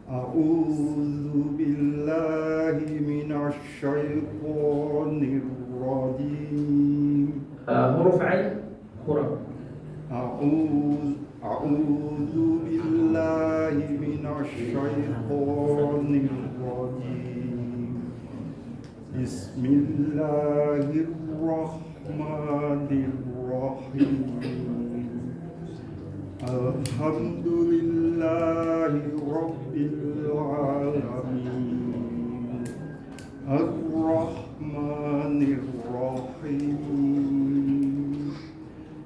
Speaker 6: A'udzu billahi minasy syaithanir rajim.
Speaker 1: Huruf ain, huruf.
Speaker 6: A'udzu billahi minasy syaithanir rajim. Bismillahirrahmanirrahim. Alhamdulillahi rabbil alamin. Ar-Rahmanir Rahim.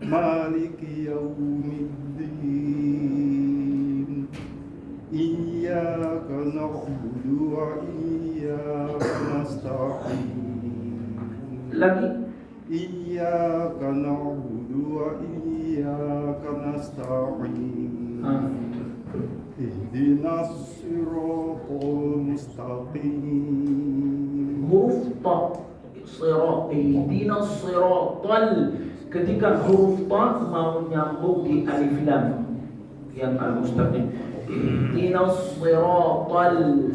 Speaker 6: Maliki yaumiddin. Iyyaka na'budu wa iyyaka nasta'in.
Speaker 1: Lagi.
Speaker 6: Iyyaka na'budu wa iyyaka nasta'in. Ihdinas siratal mustaqim.
Speaker 1: Huruf ta, sirat, ihdinas siratal. Ketika huruf ta mau nyambung di alif lam yang al-mustaqim, ihdinas siratal,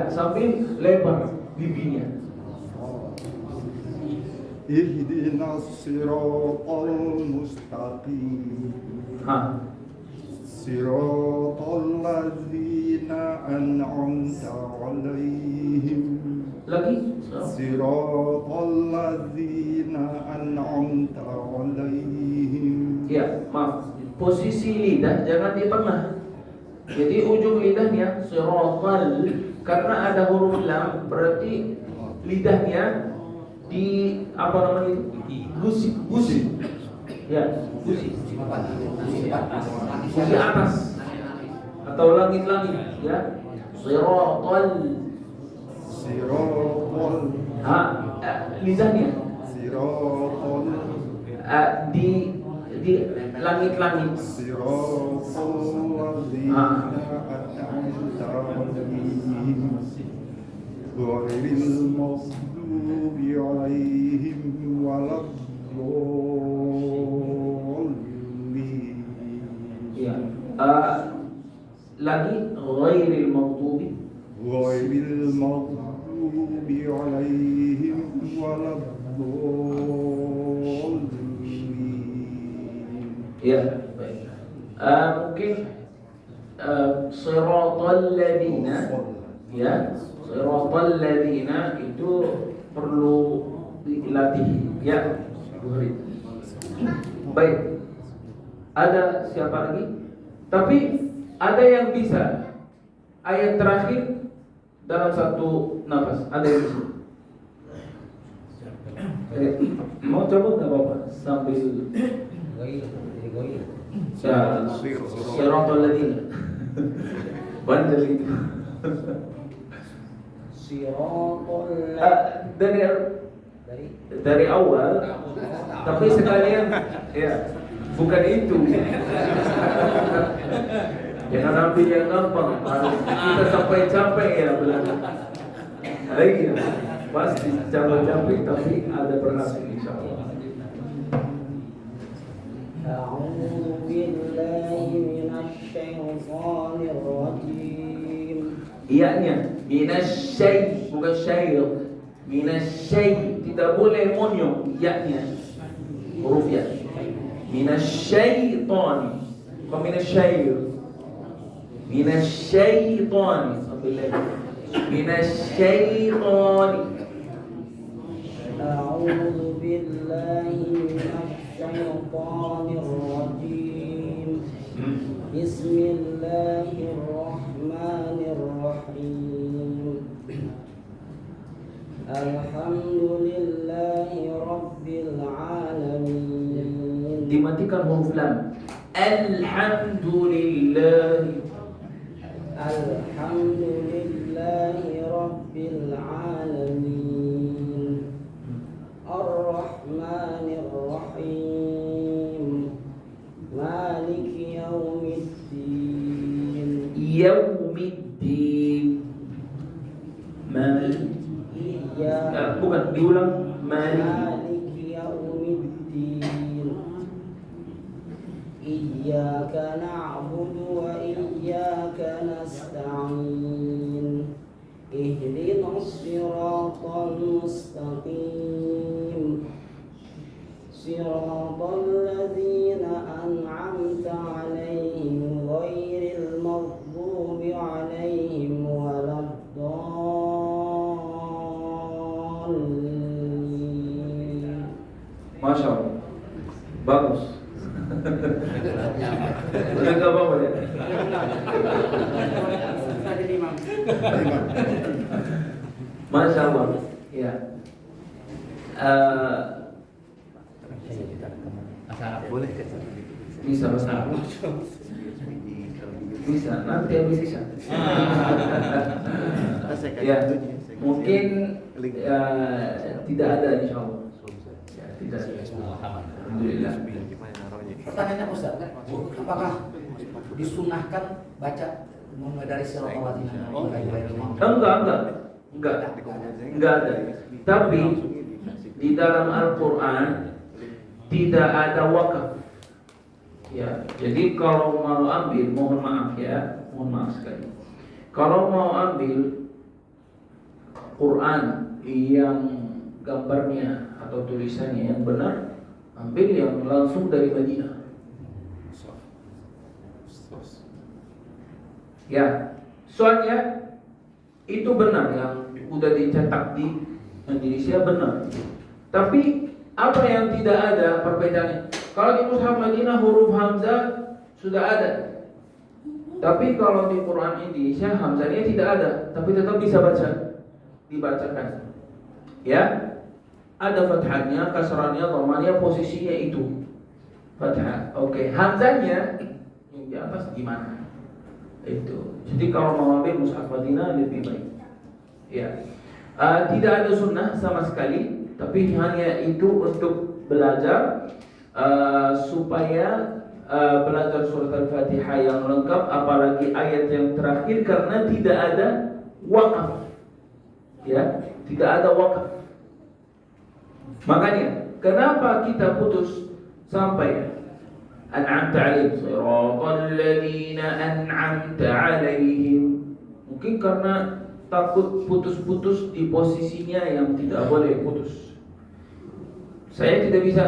Speaker 1: sambil lebar bibinya.
Speaker 6: Ihdinas siratal mustaqim. Siratal ladzina an'amta 'alaihim.
Speaker 1: Lagi.
Speaker 6: Siratal ladzina an'amta 'alaihim.
Speaker 1: Ya, maaf. Posisi lidah jangan di tengah. Jadi ujung lidahnya siratal, karena ada huruf lam, berarti lidahnya di apa namanya itu? Gusi. Ya, gusi atas atau langit-langit, ya. Siratal. Lidahnya
Speaker 6: Siratal
Speaker 1: di langit-langit.
Speaker 6: Siratal ladzina an'amta 'alaihim ghairil maghdubi 'alaihim waladdallin.
Speaker 1: Ya. Lagi ghairil maghdubi.
Speaker 6: Ghairil maghdubi 'alaihim waladdallin.
Speaker 1: Ya, baik. Mungkin siratal ladzina, ya, siratal ladzina itu perlu dilatih, ya. Baik. Ada siapa lagi? Tapi ada yang bisa ayat terakhir dalam satu nafas. Ada yang bisa. Mau coba nggak apa-apa sambil siratal ladzina. Bandel itu. Dari awal, tapi sekalian, ya, bukan itu. Jangan ambil yang gampang. Kita sampai capek ya belajar. Lagi ya, pasti capek tapi ada berhasil insyaallah.
Speaker 3: أعوذ بالله
Speaker 7: الشيطان الرجيم.
Speaker 1: Iyanya minasyai, bukan syair. Minasyai, tidak boleh monyong iyanya. Huruf ya. Minasyaitani, bukan minasyair. Minasyaitani, sambil lagi. Minasyaitani.
Speaker 7: أعوذ بالله من الشيطان الرجيم. بسم الله الرحمن الرحيم. الحمد لله رب العالمين.
Speaker 1: Dimatikan huruf lam. Alhamdulillah.
Speaker 7: الحمد لله رب العالمين. الرحمن الرحيم. مالك يوم الدين.
Speaker 1: Yaumiddin. Malik.
Speaker 7: إياك
Speaker 1: Bukan, diulang. Malik.
Speaker 7: مالك يوم الدين. إياك نعبد وإياك نستعين. اهدنا الصراط المستقيم. صراط الذين أنعمت عليهم غير المغضوب عليهم ولا الضالين.
Speaker 1: Masya Allah. Bagus. Udah gak apa-apa ya?
Speaker 5: Bisa jadi imam.
Speaker 1: Masya Allah. Ya.
Speaker 4: Boleh.
Speaker 1: Bisa bahasa Arab? Bisa, nanti habis Isya. Ya, mungkin tidak ada insya Allah. Ya, tidak ada. Alhamdulillah.
Speaker 3: Pertanyaannya Ustaz, apakah disunahkan baca dari siratal ladzina
Speaker 1: Enggak ada. Tapi di dalam Al-Quran tidak ada wakaf. Ya, jadi kalau mau ambil, mohon maaf sekali. Kalau mau ambil Quran yang gambarnya atau tulisannya yang benar, ambil yang langsung dari Madinah. Ya, soalnya itu benar yang udah dicetak di Indonesia benar. Tapi apa yang tidak ada perbedaannya? Kalau di Mushaf Madinah huruf Hamzah sudah ada. Tapi kalau di Quran Indonesia Hamzahnya tidak ada, tapi tetap bisa dibacakan. Ya, ada fathahnya, kasrahnya, dhamanya, posisinya itu fathah. Oke, Hamzahnya yang di atas gimana? Itu. Jadi kalau mau ambil Mushaf Madinah lebih baik. Ya, tidak ada sunnah sama sekali, tapi hanya itu untuk belajar supaya belajar surat Al-Fatihah yang lengkap, apalagi ayat yang terakhir, karena tidak ada wakaf. Ya, tidak ada wakaf. Makanya kenapa kita putus sampai an'amta 'alaihim siratal ladzina an'amta 'alaihim? Mungkin karena takut putus-putus di posisinya yang tidak boleh putus. Saya tidak bisa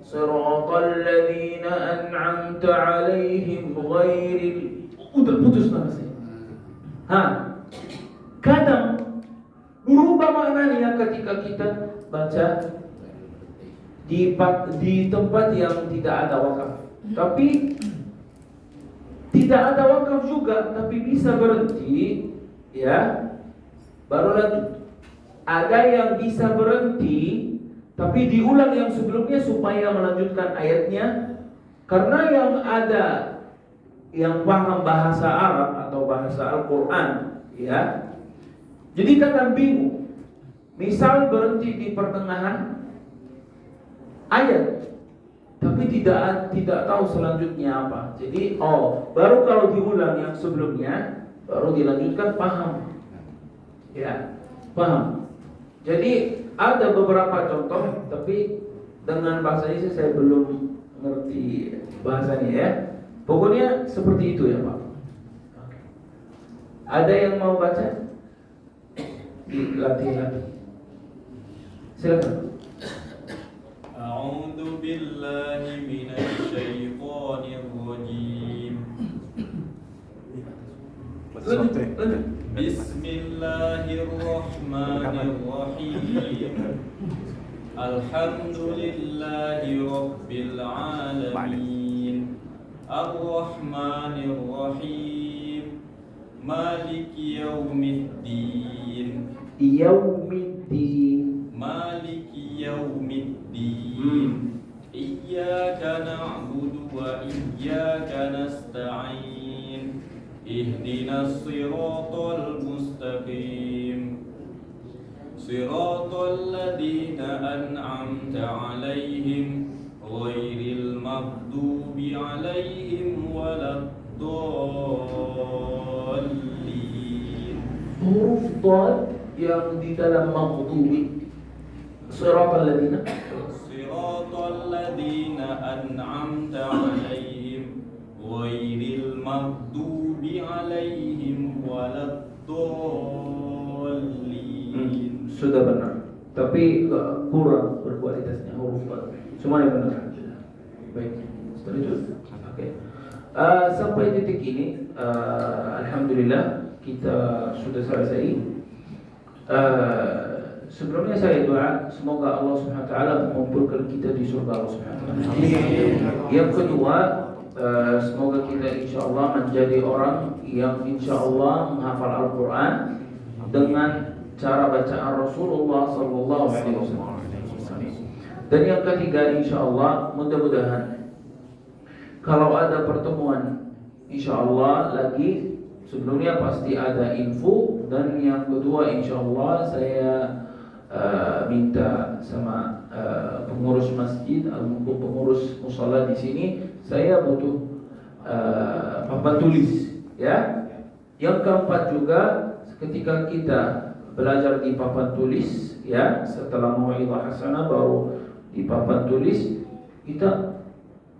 Speaker 1: siratal ladzina an'amta 'alaihim ghairil, udah putus nafasnya. Kadang berubah maknanya ketika kita baca di tempat yang tidak ada wakaf. Tapi tidak ada wakaf juga, tapi bisa berhenti, ya. Baru lanjut. Ada yang bisa berhenti, tapi diulang yang sebelumnya supaya melanjutkan ayatnya. Karena yang ada yang paham bahasa Arab atau bahasa Al-Quran, ya. Jadi kadang bingung. Misal berhenti di pertengahan ayat, tapi tidak tahu selanjutnya apa. Jadi baru kalau diulang yang sebelumnya, baru dilanjutkan paham. Ya, paham. Jadi ada beberapa contoh, tapi dengan bahasa Indonesia saya belum ngerti bahasanya, ya. Pokoknya seperti itu ya Pak. Ada yang mau baca? Dilatih-latih. Silakan.
Speaker 8: A'udzu billahi minasy syaithanir rajim. Bismillahirrahmanirrahim. Alhamdulillahi rabbil alamin. Ar-Rahmanir Rahim. Maliki yaumiddin.
Speaker 1: Yaumiddin.
Speaker 8: Maliki yaumiddin. Iyyaka na'budu wa iyyaka nasta'in. Ihdinas siratal mustaqim. Siratal ladzina an'amta 'alaihim ghairil maghdubi 'alaihim waladdallin.
Speaker 1: Huruf dad yang di dalam maghdubi. Siratal ladzina.
Speaker 8: Siratal ladzina an'amta 'alaihim ghairil maghdubi 'alaihim waladdallin.
Speaker 1: Sudah benar. Tapi kurang berkualitasnya huruf dad. Semuanya benar. Baik. Setelah itu, oke. Sampai titik ini, alhamdulillah kita sudah selesai. Sebelumnya saya doa semoga Allah Subhanahu wa taala mengumpulkan kita di surga Allah Subhanahu wa taala. Yang kedua, semoga kita insyaallah menjadi orang yang insyaallah menghafal Al-Qur'an dengan cara bacaan Rasulullah sallallahu alaihi wasallam. Dan yang ketiga insyaallah mudah-mudahan kalau ada pertemuan insyaallah lagi, sebelumnya pasti ada info. Dan yang kedua insyaallah saya minta sama pengurus masjid atau pengurus musala di sini, saya butuh papan tulis ya. Yang keempat juga, ketika kita belajar di papan tulis ya, setelah mau'izah hasanah baru di papan tulis, kita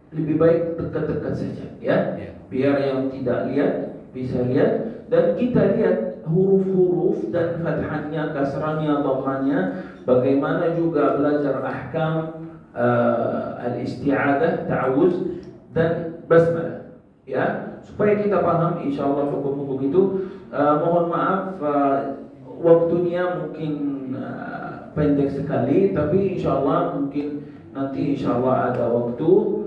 Speaker 1: lebih baik dekat-dekat saja ya, biar yang tidak lihat bisa lihat, dan kita lihat huruf-huruf dan fathahnya, kasrahnya, dhammahnya, bagaimana juga belajar ahkam al-isti'adah, ta'awuz dan basmalah ya, supaya kita paham insyaallah hukum-hukum itu. Mohon maaf waktunya mungkin pendek sekali, tapi insyaallah mungkin nanti insyaallah ada waktu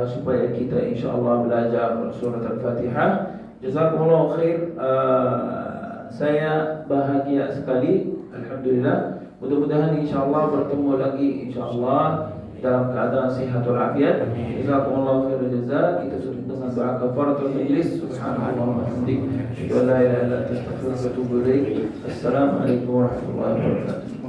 Speaker 1: supaya kita insyaallah belajar surat Al-Fatihah. Jazakumullah khair. Saya bahagia sekali, alhamdulillah. Mudah-mudahan insyaallah bertemu lagi insyaallah dalam keadaan sehat walafiat. Jazakumullah khairan jazaa. Kita tutup dengan doa kafaratul majlis. Subhanallah wa bihamdihi, asyhadu an la ilaha illa anta, astaghfiruka wa atubu ilaik. Assalamualaikum warahmatullahi wabarakatuh.